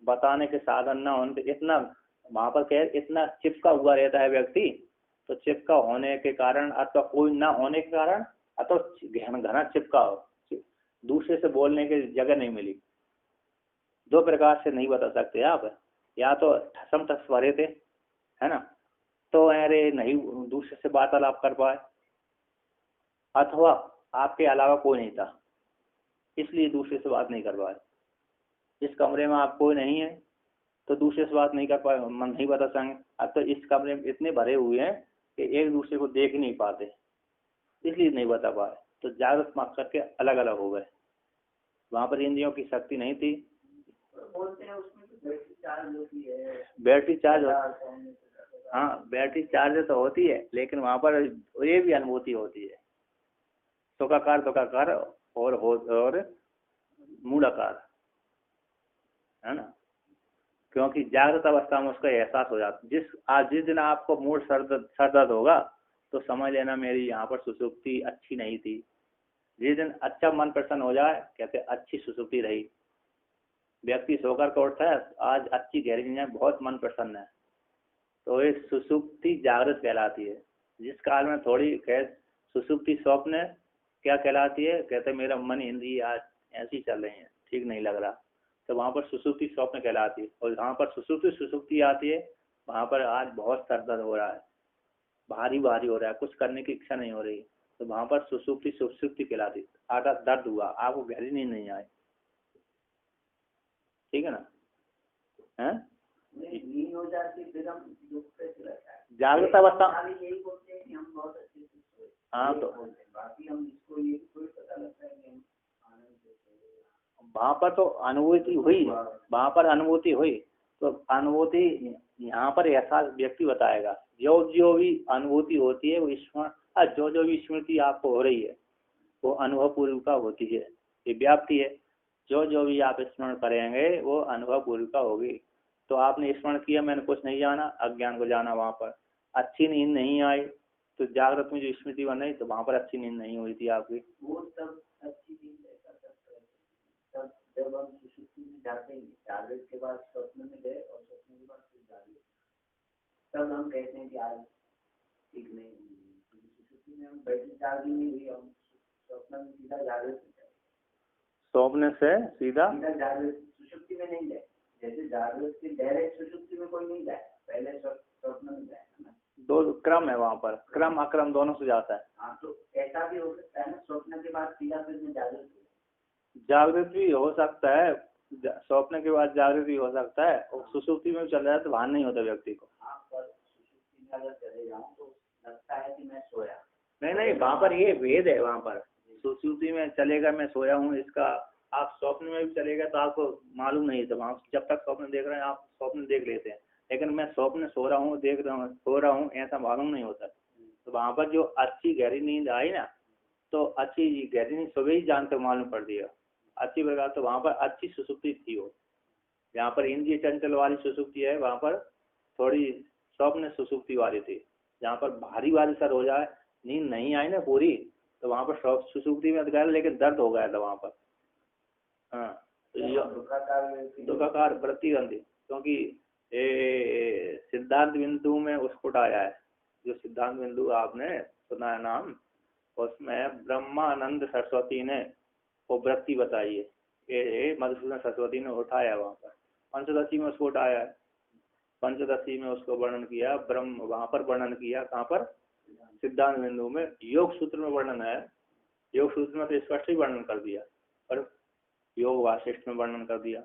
बताने के साधन ना होने पे इतना वहां पर क्या इतना चिपका हुआ रहता है व्यक्ति, तो चिपका होने के कारण अथवा कोई ना होने के कारण अथवा घना चिपका हो, दूसरे से बोलने की जगह नहीं मिली। दो प्रकार से नहीं बता सकते आप, या तो ठसम ठस भरे थे, है ना, तो अरे नहीं दूसरे से वार्तालाप कर पाए, अथवा आपके अलावा कोई नहीं था इसलिए दूसरे से बात नहीं कर पाए। इस कमरे में आप कोई नहीं है तो दूसरे से बात नहीं कर पाए, मन नहीं बता सकेंगे। अब तो इस कमरे में इतने भरे हुए हैं कि एक दूसरे को देख नहीं पाते, इसलिए नहीं बता पाए। तो जागृत मकसद के अलग अलग हो गए, वहां पर इंद्रियों की शक्ति नहीं थी।
बोलते हैं उसमें तो बैटरी चार्ज होती है,
बैटरी चार्ज, हाँ बैटरी चार्ज तो होती है, लेकिन वहां पर ये भी अनुभूति होती है, सुखाकार और मूलाकार, है ना। क्योंकि जागृत अवस्था में उसका एहसास हो जाता है। जिस दिन आपको मूड सर दर्द होगा तो समझ लेना मेरी यहाँ पर सुसुप्ति अच्छी नहीं थी। जिस दिन अच्छा मन प्रसन्न हो जाए कहते अच्छी सुसुप्ति रही। व्यक्ति सोकर के उठता है आज अच्छी गहरी नींद है, बहुत मन प्रसन्न है, तो ये सुसुप्ति जागृत कहलाती है। जिस काल में थोड़ी खैर सुसुप्ति स्वप्न क्या कहलाती है, कहते मेरा मन इंद्रिय आज ऐसी चल रही है, ठीक नहीं लग रहा, तो वहाँ पर सुसुप्ति स्वप्न कहलाती है। और जहाँ पर सुसुप्ति आती है वहाँ पर आज बहुत सर दर्द हो रहा है, भारी भारी हो रहा है, कुछ करने की इच्छा नहीं हो रही, तो वहाँ पर सुसुप्ति कहलाती है। आधा दर्द हुआ, आपको गहरी नींद नहीं आए, ठीक है ना, है
नींद हो जाती फिर हम दुख पे रहता है।
जागृत अवस्था
यही बोलते हैं कि हम बहुत अच्छे से सोए,
हाँ, तो
बाकी हम इसको ये कोई पता लगता है कि हम आनंद से
वहाँ पर तो अनुभूति हुई, वहाँ पर अनुभूति हुई, तो अनुभूति यहाँ पर एहसास व्यक्ति बताएगा। जो भी अनुभूति होती है वो स्मरण, जो भी स्मृति आपको हो रही है वो अनुभव पूर्विका होती है, ये व्याप्ति है। जो भी आप स्मरण करेंगे वो अनुभव पूर्विका होगी। तो आपने स्मरण किया मैंने कुछ नहीं जाना, अज्ञान को जाना, वहाँ पर अच्छी नींद नहीं आई, तो जागृत में जो स्मृति बन रही तो वहाँ पर अच्छी नींद नहीं हुई थी आपकी।
वो तब अच्छी नींद तब जब हम सुसुप्ति में जाते हैं, जागृत के बाद स्वप्न में गए और स्वप्न के बाद फिर जागृत, तब हम कहते हैं कि आज ठीक नहीं, सुसुप्ति में हम बैटरी चार्ज ही नहीं हुई, हम स्वप्न में सीधा जागृत में गए,
स्वप्न से सीधा
जागृत, सुसुप्ति में नहीं गए। जैसे जागृत के डायरेक्ट सुसुप्ति में कोई नहीं जाए, पहले स्वप्न में जाए ना, दो
क्रम है वहाँ पर, क्रम अक्रम दोनों से जाता है।
हाँ, तो ऐसा भी हो सकता है ना, स्वप्न के बाद सीधा फिर में
जागृत भी हो सकता है, स्वप्न के बाद जागृत भी हो सकता है, और सुसुप्ति में चल रहा है तो भान नहीं होता व्यक्ति को।
सुसुप्ति में अगर चले जाऊँ तो लगता है कि मैं सोया,
नहीं वहाँ पर ये भेद है। वहाँ पर सुसुप्ति में चलेगा मैं सोया हूँ, इसका आप स्वप्न में भी चलेगा तो आपको मालूम नहीं था। वहाँ जब तक स्वप्न देख रहे हैं आप स्वप्न देख लेते हैं, लेकिन मैं स्वप्न सो रहा हूँ, देख रहा हूँ, सो रहा हूँ, ऐसा मालूम नहीं होता। तो वहाँ पर जो अच्छी गहरी नींद आई ना, तो अच्छी गहरी नींद सुबह ही जान तक मालूम पड़ दिया अच्छी प्रकार। तो वहाँ पर अच्छी सुसुप्ति थी वो। जहाँ पर इंद्रिय चंचल वाली सुसुप्ति है वहाँ पर थोड़ी स्वप्न सुसुप्ति वाली थी। जहाँ पर भारी सर हो जाए, नींद नहीं आई ना पूरी, तो वहाँ पर सुसुप्ति में गया लेकिन दर्द हो गया था वहाँ पर। हाँ, दुखाकार वृत्ति गंधी, क्योंकि सिद्धांत बिंदु में उसको आया है, जो सिद्धांत बिंदु आपने सुना है नाम, उसमें ब्रह्मानंद सरस्वती ने वो वृत्ति बताई है, ये मधुसूदन सरस्वती ने उठाया वहाँ पर। पंचदशी में उसको उठाया है, पंचदशी में उसको वर्णन किया, ब्रह्म वहाँ पर वर्णन किया, कहाँ पर सिद्धांत बिंदु में। योग सूत्र में वर्णन है, योग सूत्र में तो स्पष्ट ही वर्णन कर दिया, और योग वासिष्ठ में वर्णन कर दिया।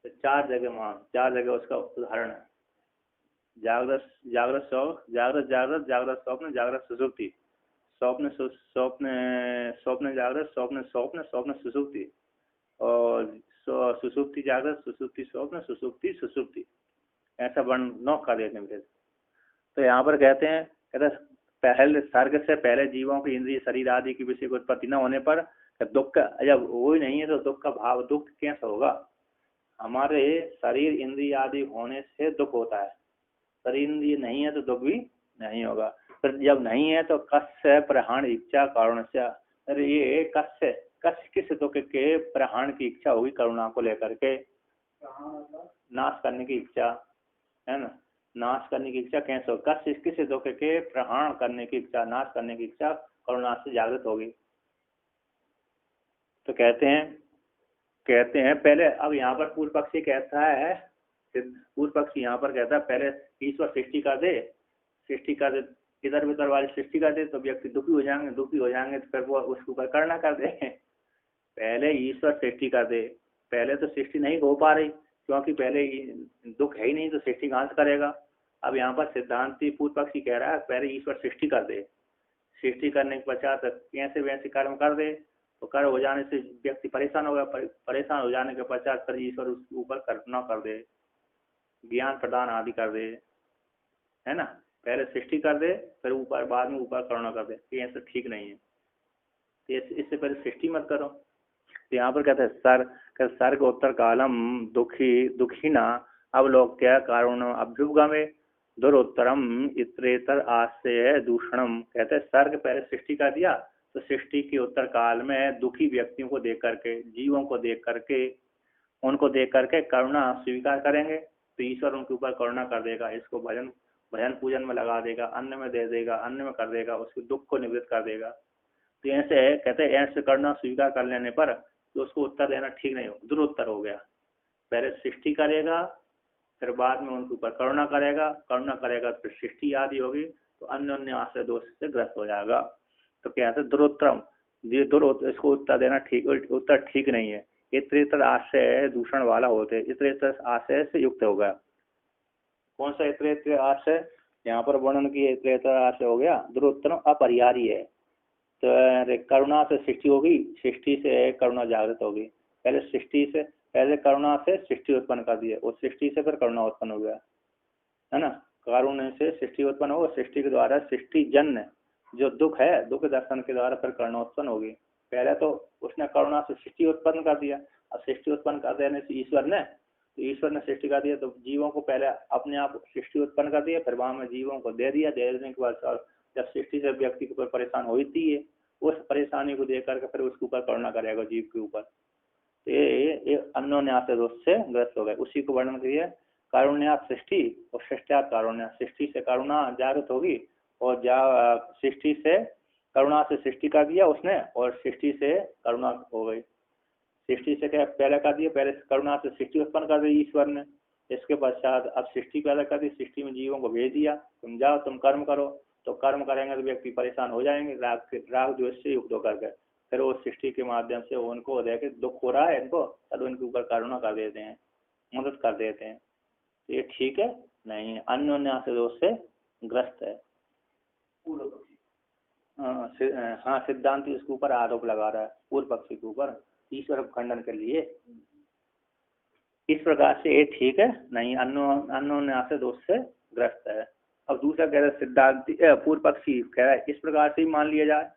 तो चार जगह उसका उदाहरण है। जागृत स्वप्न, जागृत सुसुप्ति, स्वप्न जागृत, स्वप्न सुसुप्ति, और सुसुप्ति जागृत, सुसुप्ति स्वप्न, सुसुप्ति सुसुप्ति, ऐसा वर्ण 9 कर देते हैं। तो यहाँ पर कहते पहले सर्ग से पहले जीवों की इंद्रिय शरीर आदि की विषय की उत्पत्ति न होने पर दुख जब वो ही नहीं है तो दुख का भाव दुख कैसा होगा। हमारे शरीर इंद्रिय आदि होने से दुख होता है, शरीर इंद्रिय नहीं है तो दुख भी नहीं होगा। फिर जब नहीं है तो कस्य प्रहाण इच्छा करुण से, अरे ये कस्य कस्य किस दुख के प्रहाण की इच्छा होगी करुणा को लेकर के, नाश करने की इच्छा है ना, नाश करने की इच्छा कैसे हो, कस्य किस दुख के प्रहाण करने की इच्छा, नाश करने की इच्छा करुणा से जागृत होगी। तो कहते हैं पहले, अब यहाँ पर पूर्व पक्षी कहता है, पूर्व पक्षी यहाँ पर कहता है पहले ईश्वर सृष्टि कर दे, इधर उधर वाली सृष्टि कर दे तो व्यक्ति दुखी हो जाएंगे तो फिर वो उसके ऊपर करना कर दे। पहले ईश्वर सृष्टि कर दे, पहले तो सृष्टि नहीं हो पा रही क्योंकि पहले दुख है ही नहीं तो सृष्टि कहाँ से करेगा। अब यहाँ पर सिद्धांति पूर्व पक्षी कह रहा है पहले ईश्वर सृष्टि कर दे, सृष्टि करने के पश्चात कैसे वैसे कर्म कर दे, तो कर्म हो जाने से व्यक्ति परेशान होगा, परेशान हो जाने के पश्चात फिर ईश्वर उसके ऊपर करुणा कर दे, ज्ञान प्रदान आदि कर दे, है ना। पहले सृष्टि कर दे फिर ऊपर बाद में ऊपर करुणा कर दे, ये ऐसा ठीक नहीं है, इससे पहले सृष्टि मत करो। तो यहाँ पर कहते हैं सर्ग उत्तर कालम दुखी ना अवलोक्य कारुण अभ्युपगमे दुरोत्तरम इतरेतर आश्रय दूषणम। कहते हैं सर्ग पहले सृष्टि कर दिया तो सृष्टि के उत्तर काल में दुखी व्यक्तियों को देख करके, जीवों को देख करके, उनको देख करके करुणा स्वीकार करेंगे तो ईश्वर उनके ऊपर करुणा कर देगा, इसको भजन पूजन में लगा देगा, अन्न में दे देगा, अन्न में कर देगा, उसके दुख को निवृत्त कर देगा। तो ऐसे कहते हैं ऐसे करना स्वीकार कर लेने पर तो उसको उत्तर देना ठीक नहीं हो, दुरुत्तर हो गया। पहले सृष्टि करेगा फिर बाद में उनके ऊपर करुणा करेगा तो फिर सृष्टि आदि होगी तो अन्य आश्रय दोष से ग्रस्त हो जाएगा। तो क्या है दुरोत्तरम, इसको उत्तर देना उत्तर ठीक नहीं है। इतरेतर आश्रय दूषण वाला होते, इतरेतर आश्रय से युक्त होगा। कौन सा इतरेतर आश्रय यहाँ पर वर्णन किया, इतरेतर आश्रय हो गया दुरोत्तरम अपरिहार्य है। तो करुणा से सृष्टि होगी, सृष्टि से करुणा जागृत होगी, पहले करुणा से सृष्टि उत्पन्न कर दिया और सृष्टि से फिर करुणा उत्पन्न हो गया, है ना। करुणा से सृष्टि उत्पन्न हो, सृष्टि के द्वारा सृष्टि जन्य जो दुख है, दुख दर्शन के द्वारा फिर करुणा उत्पन्न होगी। पहले तो उसने करुणा से सृष्टि उत्पन्न कर दिया, अब सृष्टि उत्पन्न कर देने से ईश्वर ने सृष्टि कर दिया तो जीवों को पहले अपने आप सृष्टि उत्पन्न कर दिया, फिर वहां में जीवों को दे दिया, दे देने के बाद जब सृष्टि से व्यक्ति के ऊपर परेशान होती है, उस परेशानी को देख करके फिर उसके ऊपर करुणा करेगा जीव के ऊपर। तो ये अन्योन्यास दोष से ग्रस्त हो गए। उसी को वर्णन करिए, कारुण्यात सृष्टि और सृष्टियात कारुण्य, सृष्टि से करुणा जागृत होगी और सृष्टि से करुणा से सृष्टि कर दिया उसने और सृष्टि से करुणा हो गई। सृष्टि से क्या पहले कर दिया, पहले करुणा से सृष्टि उत्पन्न कर दी ईश्वर ने, इसके पश्चात अब सृष्टि पैदा कर दी, सृष्टि में जीवों को भेज दिया, तुम जाओ तुम कर्म करो, तो कर्म करेंगे तो व्यक्ति परेशान हो जाएंगे राग द्वेष से युक्त होकर के, फिर वो सृष्टि के माध्यम से उनको देखे दुख हो रहा है इनको, तब उनके ऊपर करुणा कर देते हैं, मदद कर देते हैं। तो ये ठीक है नहीं, अन्योन्यास दोष से ग्रस्त है। हाँ सिद्धांत इसके ऊपर आरोप लगा रहा है पूर्व पक्षी के ऊपर ईश्वर खंडन के लिए। इस प्रकार से ये ठीक है नहीं, अन्योन्यास दोष से ग्रस्त है। अब दूसरा कह रहा है सिद्धांत पूर्व पक्षी कह रहा है इस प्रकार से ही मान लिया जाए,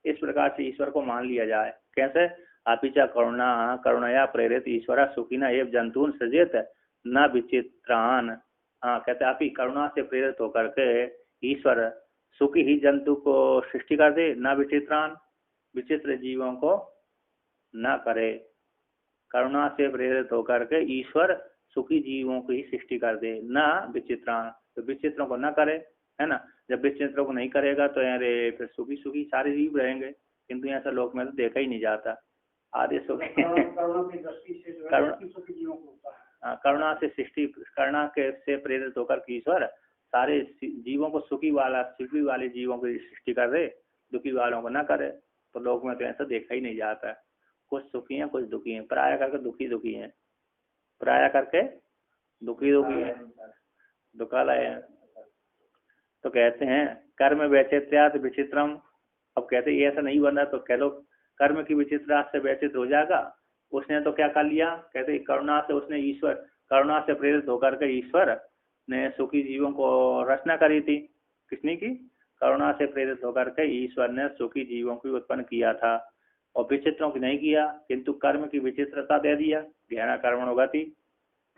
इस प्रकार से ईश्वर को मान लिया जाए। कैसे, अपिचा करुणया प्रेरित ईश्वर सुखिना एवं जंतून सृजित न विचित्रान। हाँ कहते हैं आपकी करुणा से प्रेरित होकर के ईश्वर सुखी ही जंतु को सृष्टि कर दे, न विचित्रान विचित्र जीवों को न करे। करुणा से प्रेरित होकर के ईश्वर सुखी जीवों की सृष्टि कर दे, न विचित्रान तो विचित्रों को न करे, है ना। जब विचित्रों को नहीं करेगा तो अरे फिर सुखी सारे जीव रहेंगे, किंतु ऐसा लोक में तो देखा ही नहीं जाता। आदि सुखी करुणा से सृष्टि, करुणा के से प्रेरित होकर ईश्वर सारे जीवों को सुखी वाले जीवों की सृष्टि कर दे, दुखी वालों को न करे, तो लोक में तो ऐसा देखा ही नहीं जाता। कुछ सुखी हैं कुछ दुखी हैं, प्राय करके दुखी हैं, प्राय करके दुखी हैं, दुखालय है। तो कहते हैं कर्म वैचित्र्यात विचित्रम। अब कहते हैं ऐसा नहीं बना तो कह लो कर्म की विचित्रा से वैचित्र हो जाएगा। उसने तो क्या कर लिया, कहते करुणा से उसने ईश्वर करुणा से प्रेरित होकर के ईश्वर ने सुखी जीवों को रचना करी थी। किसने की, करुणा से प्रेरित होकर के ईश्वर ने सुखी जीवों को उत्पन्न किया था और विचित्रों की नहीं किया, किंतु कर्म की विचित्रता दे दिया, गहना कर्म गति,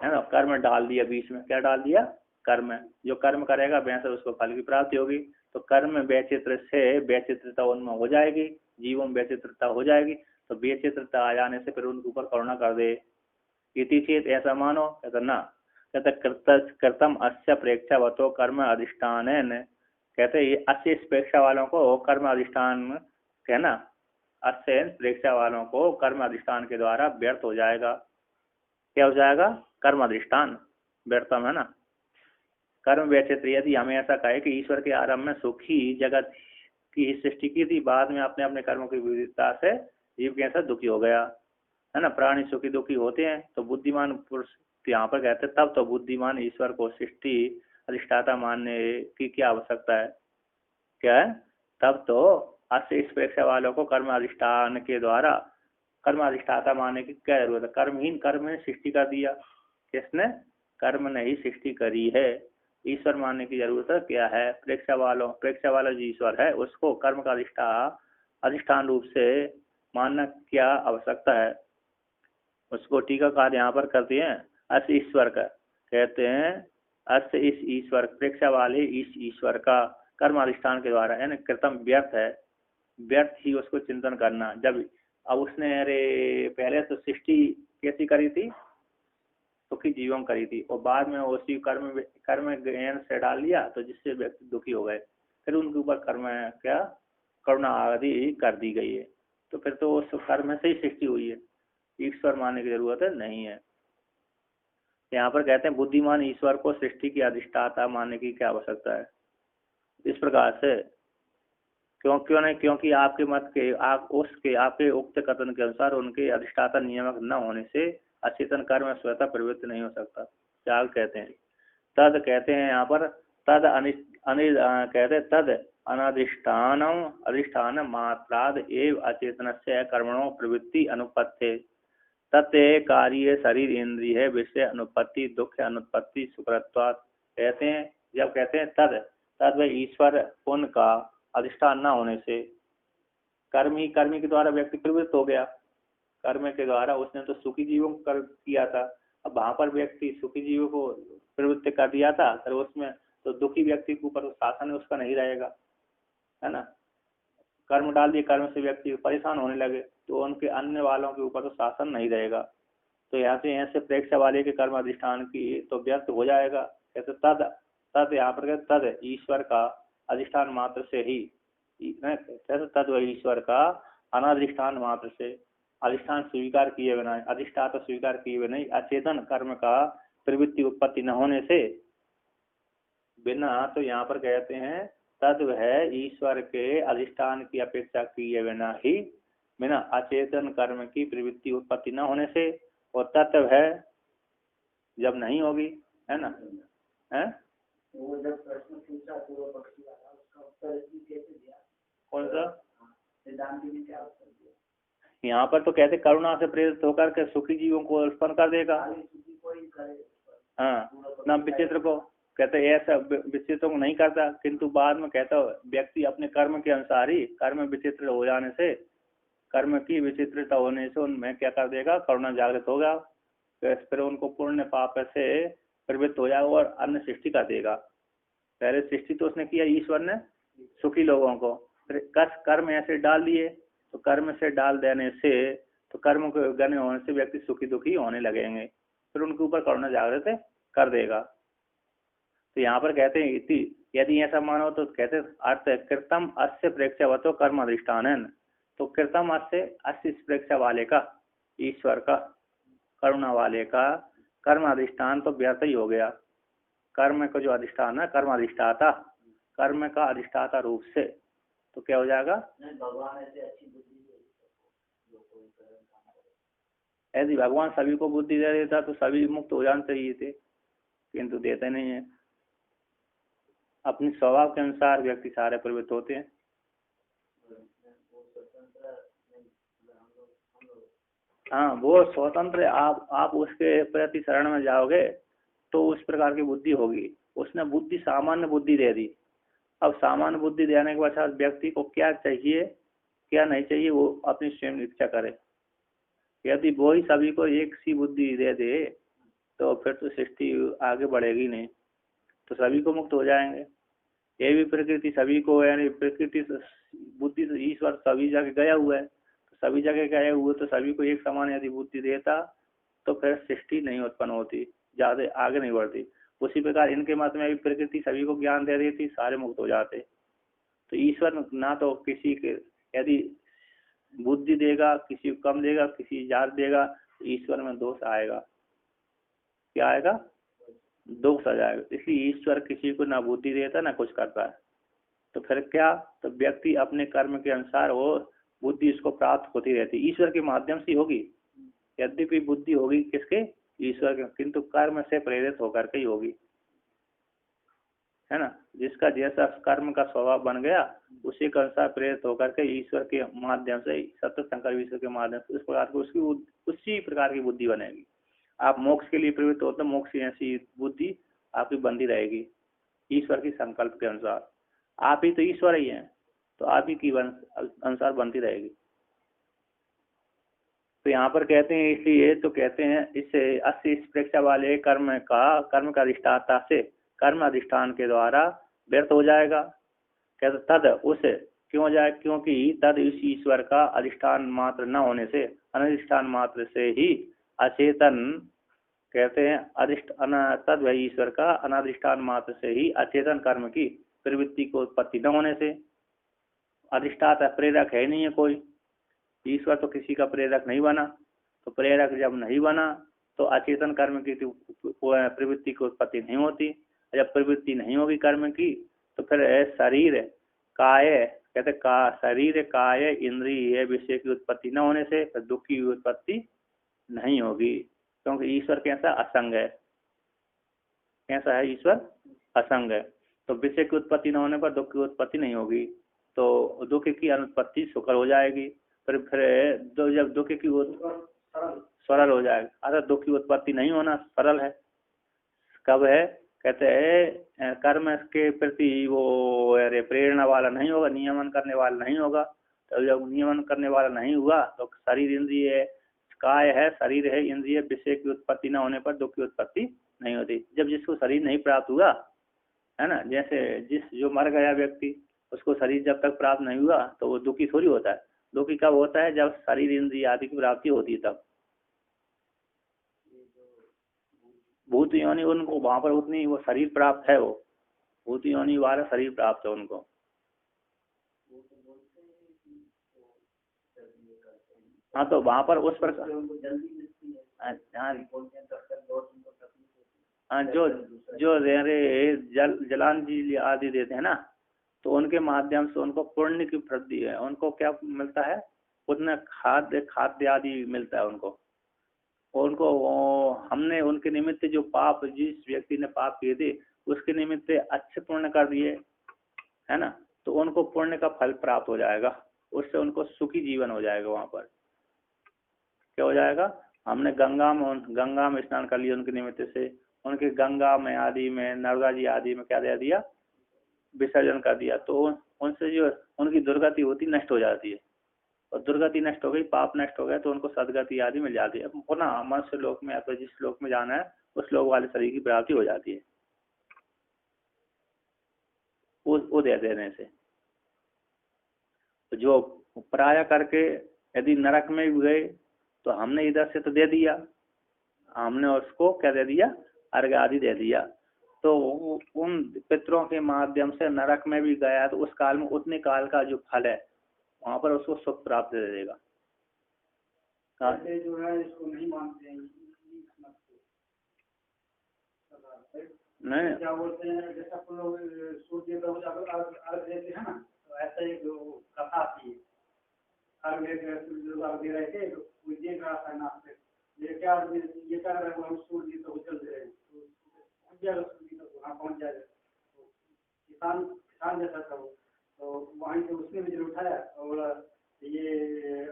है ना। कर्म डाल दिया बीच में, क्या डाल दिया, कर्म। जो कर्म करेगा वैसे उसको फल की प्राप्ति होगी। तो कर्म वैचित्र से वैचित्रता उनमें हो जाएगी, जीवों में वैचित्रता हो जाएगी, तो वैचित्रता आ जाने से फिर उनके ऊपर करुणा कर दे। इति चेत ऐसा मानो, कहते ना, कहते कृतम अस्य प्रेक्षावतो कर्म अधिष्ठान, कहते ये अस्य इस प्रेक्षा वालों को कर्म अधिष्ठान है ना, अस्य प्रेक्षा वालों को कर्म अधिष्ठान के द्वारा व्यर्थ हो जाएगा। क्या हो जाएगा? कर्म अधिष्ठान व्यर्थम है ना। कर्म वैचित्र, यदि हमें ऐसा कहे कि ईश्वर के आरंभ में सुखी जगत की सृष्टि की थी, बाद में अपने अपने कर्मों की विविधता से जीव कैसा दुखी हो गया है ना। प्राणी सुखी दुखी होते हैं, तो बुद्धिमान पुरुष यहाँ पर कहते हैं तब तो बुद्धिमान ईश्वर को सृष्टि अधिष्ठाता मानने की क्या आवश्यकता है? क्या है? तब तो अस्य इस प्रेक्षा वालों को कर्म अधिष्ठान के द्वारा कर्म अधिष्ठाता मानने की क्या जरूरत है? कर्महीन कर्म ने सृष्टि कर दिया। किसने? कर्म ने ही सृष्टि करी है। ईश्वर मानने की जरूरत क्या है? प्रेक्षा वाला जो ईश्वर है उसको कर्म का अधिष्ठान रूप से मानना क्या आवश्यकता है? उसको टीकाकार यहाँ पर करते हैं अस्य ईश्वर का, कहते हैं अस्य इस ईश्वर, प्रेक्षा वाले इस ईश्वर का कर्म अधिष्ठान के द्वारा, यानी कृतम व्यर्थ है, व्यर्थ ही उसको चिंतन करना। जब अब उसने अरे पहले तो सृष्टि कैसी करी थी? सुखी जीवों करी थी, और बाद में उसी कर्म ज्ञान से डाल लिया, तो जिससे व्यक्ति दुखी हो गए, फिर उनके ऊपर कर्म क्या करुणा आदि कर दी गई है। तो फिर तो उस कर्म से ही सृष्टि हुई है, ईश्वर मानने की जरूरत नहीं है। यहाँ पर कहते हैं बुद्धिमान ईश्वर को सृष्टि की अधिष्ठाता मानने की क्या आवश्यकता है? इस प्रकार से क्यों नहीं? क्योंकि आपके मत के आपके उक्त कथन के अनुसार उनके अधिष्ठाता नियामक न होने से अचेतन कर्म स्वतः प्रवृत्त नहीं हो सकता। क्या कहते हैं? तद कहते हैं यहाँ पर कहते तद अधिष्ठान मात्राद एव अचेतन से कर्मणों प्रवृत्ति अनुपत्ति तत्व कार्य शरीर इंद्रिय विषय अनुपत्ति दुख अनुपत्ति सुकृत्वात्। कहते हैं जब कहते हैं तद वह ईश्वर उनका अधिष्ठान न होने से कर्मी के द्वारा व्यक्ति प्रवृत्त हो गया। कर्म के द्वारा उसने तो सुखी जीवों को कर किया था, अब वहां पर व्यक्ति सुखी जीवों को प्रवृत्त कर दिया था, तो उसमें तो दुखी व्यक्ति के ऊपर शासन उसका नहीं रहेगा, है ना। कर्म डाल दिए, कर्म से व्यक्ति परेशान होने लगे, तो उनके अन्य वालों के ऊपर तो शासन नहीं रहेगा। तो यहाँ से प्रेक्षा वाले के कर्म अधिष्ठान की तो व्यर्थ हो जाएगा। कहते तद यहाँ पर तद ईश्वर का अधिष्ठान मात्र से ही, तद वह ईश्वर का अनाधिष्ठान मात्र से, अधिष्ठान स्वीकार किए बिना, अधिष्ठाता स्वीकार किए बिना, अचेतन कर्म का प्रवृत्ति उत्पत्ति न होने से बिना, तो यहाँ पर कहते हैं तत्व है ईश्वर के अधिष्ठान की अपेक्षा किए बिना अचेतन कर्म की प्रवृत्ति उत्पत्ति न होने से, और तत्व है जब नहीं होगी, है ना। है
वो जब प्रश्न पूछा तो वो पक्षी वाला उसका उत्तर इसलिए कैसे दिया?
कौन सा?
सिद्धांत ने क्या उत्तर दिया?
यहाँ पर तो कहते करुणा से प्रेरित होकर के सुखी जीवों को उत्पन्न कर देगा। हाँ ना, विचित्र को कहते ऐसा विचित्र को नहीं करता, किंतु बाद में कहता व्यक्ति अपने कर्म के अनुसार ही कर्म विचित्र हो जाने से, कर्म की विचित्रता होने से उनमें क्या कर देगा? करुणा जागृत होगा, फिर उनको पुण्य पाप से प्रवृत्त हो जाएगा और अन्य सृष्टि कर देगा। पहले सृष्टि तो उसने किया ईश्वर ने सुखी लोगों को, फिर कर्म ऐसे डाल दिए, तो कर्म से डाल देने से तो कर्म को गने होने से व्यक्ति सुखी दुखी होने लगेंगे, फिर उनके ऊपर करुणा जागृत कर देगा। तो यहाँ पर कहते हैं इति, यदि ऐसा मानो तो कहते अर्थ कृतम अस्य प्रेक्षावतो कर्म अधिष्ठान है, तो कृतम अस्य प्रेक्षा वाले का, ईश्वर का, करुणा वाले का कर्म अधिष्ठान तो व्यर्थ ही हो गया। कर्म का जो अधिष्ठान है, कर्म अधिष्ठाता, कर्म का अधिष्ठाता रूप से, तो क्या हो जाएगा?
भगवान ऐसे अच्छी बुद्धि
यदि भगवान सभी को बुद्धि दे देता तो सभी मुक्त हो जाने चाहिए थे, किंतु देते नहीं है। अपने स्वभाव के अनुसार व्यक्ति सारे प्रवृत्त होते हैं। हाँ वो स्वतंत्र, आप उसके प्रति शरण में जाओगे तो उस प्रकार की बुद्धि होगी। उसने बुद्धि सामान्य बुद्धि दे दी, अब सामान्य बुद्धि देने के बाद व्यक्ति को क्या चाहिए क्या नहीं चाहिए वो अपनी स्वयं इच्छा करे। यदि वो ही सभी को एक सी बुद्धि दे दे तो फिर तो सृष्टि आगे बढ़ेगी नहीं, तो सभी को मुक्त हो जाएंगे। ये भी प्रकृति सभी को, यानी प्रकृति बुद्धि से ईश्वर सभी जगह गया हुआ है, तो सभी जगह गए हुए तो सभी को एक समान यदि बुद्धि देता तो फिर सृष्टि नहीं उत्पन्न होती, ज्यादा आगे नहीं बढ़ती। उसी प्रकार इनके मत में भी प्रकृति सभी को ज्ञान दे देती, सारे मुक्त हो जाते। तो ईश्वर ना तो किसी के यदि बुद्धि देगा, किसी को कम देगा, किसी ज्यादा देगा, तो ईश्वर में दोष आएगा। क्या आएगा? दोष आ जाएगा। इसलिए ईश्वर किसी को ना बुद्धि देता ना कुछ करता है। तो फिर क्या? तो व्यक्ति अपने कर्म के अनुसार वो बुद्धि उसको प्राप्त होती रहती, ईश्वर के माध्यम से होगी। यद्यपि बुद्धि होगी किसके? ईश्वर के, किंतु कर्म से प्रेरित होकर के ही होगी, है ना। जिसका जैसा कर्म का स्वभाव बन गया उसी के अनुसार प्रेरित होकर के ईश्वर के माध्यम से, सत्य शंकर ईश्वर के माध्यम से उस प्रकार की उसकी उसी प्रकार की बुद्धि बनेगी। आप मोक्ष के लिए प्रवृत्त होते, मोक्ष की ऐसी बुद्धि आपकी बंदी रहेगी ईश्वर की संकल्प के अनुसार। आप ही तो ईश्वर ही हैं, तो आप ही की अनुसार बनती रहेगी। तो यहाँ पर कहते हैं, इसलिए तो कहते हैं इससे 80 प्रेक्षा वाले कर्म का अधिष्ठाता से कर्म अधिष्ठान के द्वारा व्यर्थ हो जाएगा। कहते तद उस क्यों जाए? क्योंकि तद इस ईश्वर का अधिष्ठान मात्र न होने से, अनधिष्ठान मात्र से ही अचेतन, कहते हैं तद वही ईश्वर का अनाधिष्ठान मात्र से ही अचेतन कर्म की प्रवृत्ति को उत्पत्ति न होने से, अधिष्ठाता प्रेरक है नहीं है कोई, ईश्वर तो किसी का प्रेरक नहीं बना, तो प्रेरक जब नहीं बना तो अचेतन कर्म की प्रवृत्ति की उत्पत्ति नहीं होती। जब प्रवृत्ति नहीं होगी कर्म की तो फिर शरीर काय, कहते शरीर काय इंद्रिय विषय की उत्पत्ति न होने से फिर दुख की उत्पत्ति नहीं होगी। क्योंकि ईश्वर कैसा? असंग है। कैसा है ईश्वर? असंग है। तो विषय की उत्पत्ति न होने पर दुख की उत्पत्ति नहीं होगी, तो दुख की अनुत्पत्ति सुकर हो जाएगी। फिर जब दुख की सरल हो जाएगा, अगर दुख की उत्पत्ति नहीं होना सरल है। कब है? कहते हैं कर्म के प्रति वो प्रेरणा वाला नहीं होगा, नियमन करने वाला नहीं होगा। तो जब नियमन करने वाला नहीं हुआ तो शरीर इंद्रिय काय है, शरीर है, इंद्रिय विषय की उत्पत्ति न होने पर दुख की उत्पत्ति नहीं होती। जब जिसको शरीर नहीं प्राप्त हुआ, है ना, जैसे जो मर गया व्यक्ति, उसको शरीर जब तक प्राप्त नहीं हुआ तो वो दुखी थोड़ी होता है। दुखी कब होता है? जब शरीर इंद्रिय आदि की प्राप्ति होती है तब। भूत योनि उनको वहां पर उतनी वो शरीर प्राप्त है, वो भूत योनि वाला शरीर प्राप्त है उनको। हाँ, तो वहां पर उस प्रकार हाँ जो जलान जी आदि देते हैं ना, तो उनके माध्यम से उनको पुण्य की वृद्धि है। उनको क्या मिलता है? उतना खाद्य आदि मिलता है उनको। हमने उनके निमित्त जो पाप, जिस व्यक्ति ने पाप किए थे उसके निमित्त अच्छे पुण्य कर दिए, है ना, तो उनको पुण्य का फल प्राप्त हो जाएगा। उससे उनको सुखी जीवन हो जाएगा। वहां पर क्या हो जाएगा? हमने गंगा में स्नान कर लिया उनके निमित्त से, उनके गंगा में आदि में, नर्मदा जी आदि में क्या दे दिया? विसर्जन कर दिया। तो उनसे जो उनकी दुर्गति होती नष्ट हो जाती है, और दुर्गति नष्ट हो गई, पाप नष्ट हो गया, तो उनको सदगति आदि मिल जाती है। अब पुनः मनुष्य लोक में अथवा जिस लोक में जाना है उस लोक वाले शरीर की प्राप्ति हो जाती है वो दे देने से। तो जो पराया करके यदि नरक में भी गए तो हमने इधर से तो दे दिया, हमने उसको क्या दे दिया? अर्घ आदि दे दिया। तो उन पितरों के माध्यम से नरक में भी गया तो उस काल में उतने काल का जो फल है वहां पर उसको सुख प्राप्त दे देगा।
जो है इसको नहीं मानते हैं,
नहीं
क्या बोलते हैं, जैसा अपन लोग सूर्य को अर्घ देते हैं ना, तो ऐसा एक कथा थी। अर्घ दे रहे थे तो कोई देख रहा था ना, ये क्या ये कर रहे हैं, सूर्य तो उछल दे रहे हैं, तो पहुंच जाएगा सूर्य तो वहाँ पहुंच जाएगा। तो किसान जैसा था वो, तो वहीं से उसने मुझे उठाया और बोला ये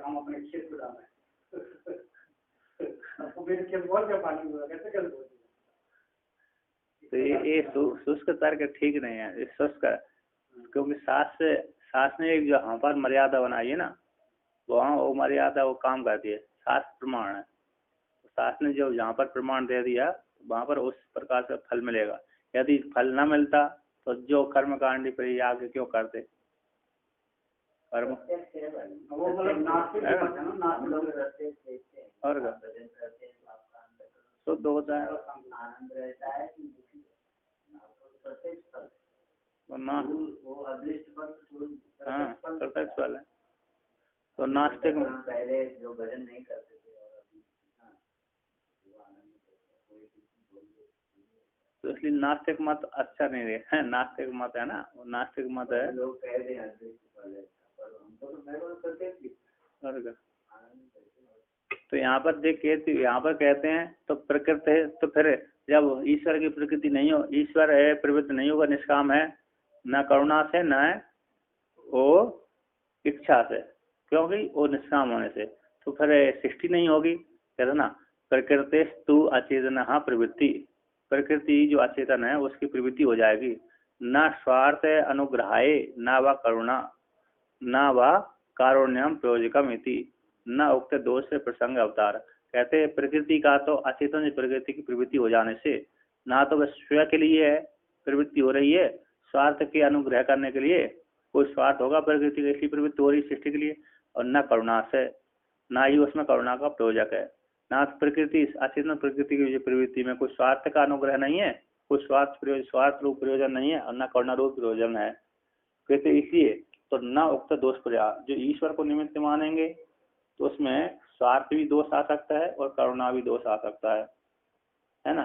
हम अपने खेत को डाल रहे हैं। मेरे खेत बहुत क्या पानी हुआ, कैसे कर दो?
तो ये शुष्क तर्क ठीक नहीं है, शुष्क, क्योंकि शास्त्र ने एक जो यहाँ पर मर्यादा बनाई है ना, वहाँ वो मर्यादा वो काम करती है, शास्त्र प्रमाण है। तो शास्त्र ने जो यहाँ पर प्रमाण दे दिया वहाँ पर उस प्रकार से फल मिलेगा। यदि फल न मिलता तो जो कर्मकांडी परियाग क्यों करते कर्म
प्रत्यक्ष है भाई।
वो मतलब नास्तिक
है?
मत है ना, नास्तिक
लोग प्रत्यक्ष देखते हैं,
और क्या?
आप भजन करते हैं तो आपका अंतःकरण
शुद्ध होता है
आनंद रहता है कि दुखी रहता है। आपको प्रत्यक्ष फल है।
और ना
वो अदृष्ट फल
हाँ
प्रत्यक्ष फल
प्रत्यक्ष फल है। तो नास्तिक
पहले जो भजन नहीं करते थे और अभी वो आनंद करते हैं, कोई किसी बोलिए
तो इसलिए नास्तिक मत अच्छा नहीं है। नास्तिक मत है ना, वो नास्तिक मत है।
लोग कह रहे हैं अदृष्ट फल है, पर हमको तो मेरे को प्रत्यक्ष दिखता
और क्या?
है, आनंद करते हैं।
तो यहाँ पर देखिए, तो यहाँ पर कहते हैं तो प्रकृति है, तो फिर जब ईश्वर की प्रकृति नहीं हो, ईश्वर है प्रवृत्ति नहीं होगा, निष्काम है, न करुणा से न वो इच्छा से, क्योंकि वो निष्काम होने से, तो फिर सृष्टि नहीं होगी। कहते ना प्रकृति तु अचेतन प्रवृत्ति, प्रकृति जो अचेतन है उसकी प्रवृत्ति हो जाएगी। न स्वार्थ अनुग्रहाय न व करुणा न व कारुण्यम प्रयोजकम इति न उक्त दोष से प्रसंग अवतार। कहते हैं प्रकृति का तो अचेतन प्रकृति की प्रवृत्ति हो जाने से ना तो वह स्वयं के लिए है प्रवृत्ति हो रही है, स्वार्थ के अनुग्रह करने के लिए कोई स्वार्थ होगा प्रकृति की, इसलिए प्रवृत्ति हो रही है सृष्टि के लिए, और न करुणा से, ना ही उसमें करुणा का प्रयोजक है। ना प्रकृति अचेतन प्रकृति की प्रवृत्ति में कोई स्वार्थ का अनुग्रह नहीं है, कोई स्वार्थ रूप प्रयोजन नहीं है, और न करुणा रूप प्रयोजन है। कहते इसलिए तो न उक्त दोष प्रयास, जो ईश्वर को निमित्त मानेंगे तो उसमें स्वार्थ भी दोष आ सकता है और करुणा भी दोष आ सकता है ना,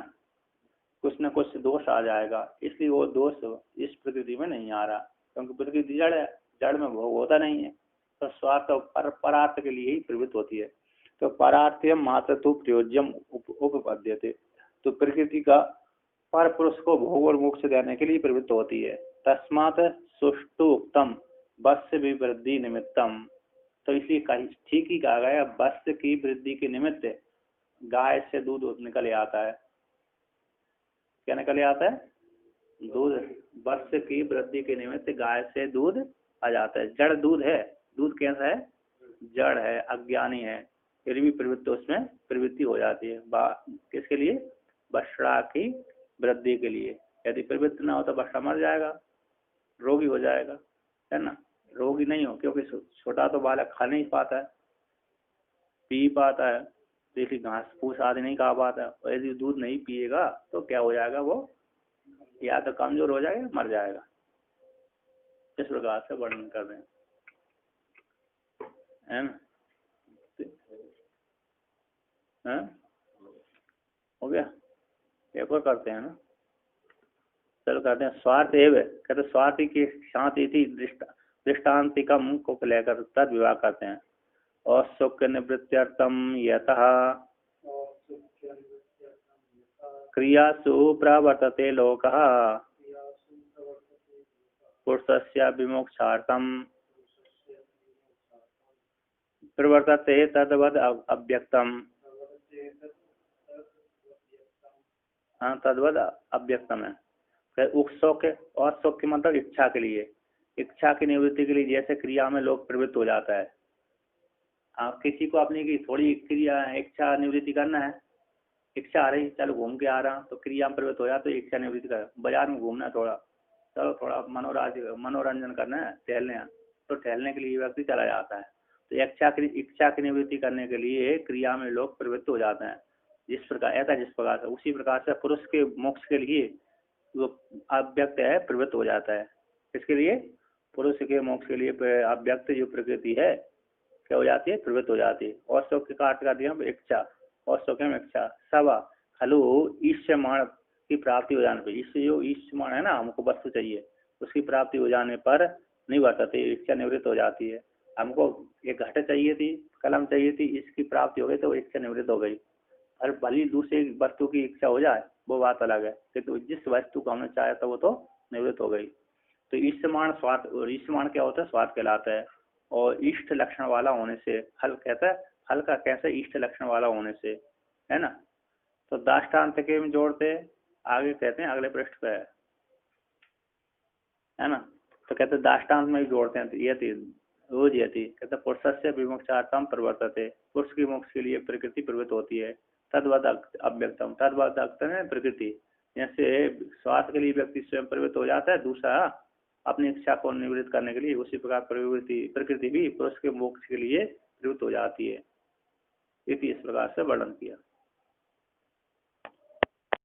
कुछ न कुछ दोष आ जाएगा। इसलिए वो दोष इस प्रकृति में नहीं आ रहा, क्योंकि प्रकृति जड़ है, जड़ में भोग होता नहीं है, तो स्वार्थ परार्थ के लिए ही प्रवृत्त होती है। तो परार्थ्यम मात्र तो प्रयोज्यम उपपद्यते, तो प्रकृति का पर पुरुष को भोग और मोक्ष देने के लिए प्रवृत्त होती है। तस्मात् सुष्टु उक्तम वत्स विवृद्धि निमित्तम, तो इसलिए ठीक ही कहा गया, वत्स की वृद्धि के निमित्त गाय से दूध निकल आता है। क्या निकल आता है? दूध। वत्स की वृद्धि के निमित्त गाय से दूध आ जाता है। जड़ दूध है, दूध कैसा है? जड़ है, अज्ञानी है, फिर भी प्रवृत्ति उसमें प्रवृत्ति हो जाती है। किसके लिए? बछड़ा की वृद्धि के लिए। यदि प्रवृत्ति ना हो तो बछड़ा मर जाएगा, रोगी हो जाएगा, है ना। रोगी नहीं हो क्योंकि छोटा तो बालक खा नहीं पाता है, पी पाता है, तो इसलिए घास फूस आदि नहीं खा पाता है। और यदि दूध नहीं पिएगा तो क्या हो जाएगा? वो या तो कमजोर हो जाएगा, मर जाएगा। इस प्रकार से वर्णन कर रहे हैं ना। हो गया, एक और करते हैं ना, चलो करते हैं। स्वार्थ एव, कहते स्वार्थ की शांति थी दृष्टांतिकम को लेकर तद विवाह करते हैं। और सुख निवृत्त्यर्थम यतः क्रियासु प्रवर्तते लोकः पुरुषस्य विमोक्षार्थम प्रवर्तते तद्वद अव्यक्तम। हाँ, तद्वद अव्यक्तम है। फिर सुख और सुख के मतलब इच्छा के लिए, इच्छा की निवृत्ति के लिए जैसे क्रिया में लोग प्रवृत्त हो जाता है। आप किसी को अपनी की थोड़ी क्रिया इच्छा निवृत्ति करना है, इच्छा आ रही चलो घूम के आ रहा, तो क्रिया में प्रवृत्त हो जाए तो इच्छा निवृत्ति कर। बाजार में घूमना थोड़ा, चलो थोड़ा मनोरंजन करना है, टहलने, तो टहलने के लिए व्यक्ति चला जाता है। तो इच्छा की निवृत्ति करने के लिए क्रिया में लोग प्रवृत्त हो जाते हैं। जिस प्रकार से उसी प्रकार से पुरुष के मोक्ष के लिए वो अव्यक्त है प्रवृत्त हो जाता है। इसके लिए पुरुष के मोक्ष के लिए अव्यक्त जो प्रकृति है क्या हो जाती है? प्रवृत्त हो जाती है। और सुख के काट का दिया इच्छा, और सुख में इच्छा सब हलो ईश्वमान की प्राप्ति हो जाने पर, इससे जो ईश्वमान है ना, हमको वस्तु चाहिए, उसकी प्राप्ति हो जाने पर नहीं वर्तते, इच्छा निवृत्त हो जाती है। हमको एक घट चाहिए थी, कलम चाहिए थी, इसकी प्राप्ति हो गई तो इच्छा निवृत्त हो गई। और भली दूसरे वस्तु की इच्छा हो जाए वो बात अलग है, कि तो जिस वस्तु को हमने चाहा था वो तो निवृत्त हो गई। तो ईश्वमान स्वार्थ, और ईश्वमान क्या होता है? स्वार्थ कहलाता है। और इष्ट लक्षण वाला होने से हल कहता है, हल का कैसे? इष्ट लक्षण वाला होने से, है ना। तो दाष्टान्त के में जोड़ते आगे कहते हैं, अगले पृष्ठ पे है ना। तो कहते दाष्टान्त में भी जोड़ते हैं, यति रोज यति कहते पुरुषस्य विमोक्षार्थम प्रवर्तते, पुरुष की मोक्ष के लिए प्रकृति प्रवृत्त होती है। तद्वद अव्यक्तम, तद्वद अव्यक्त है प्रकृति, जैसे स्वार्थ के लिए व्यक्ति स्वयं प्रवृत्त हो जाता है, दूसरा अपनी इच्छा को निवृत्त करने के लिए, उसी प्रकार प्रकृति भी पुरुष के मोक्ष के लिए प्रवृत्त हो जाती है। इस प्रकार से वर्णन किया।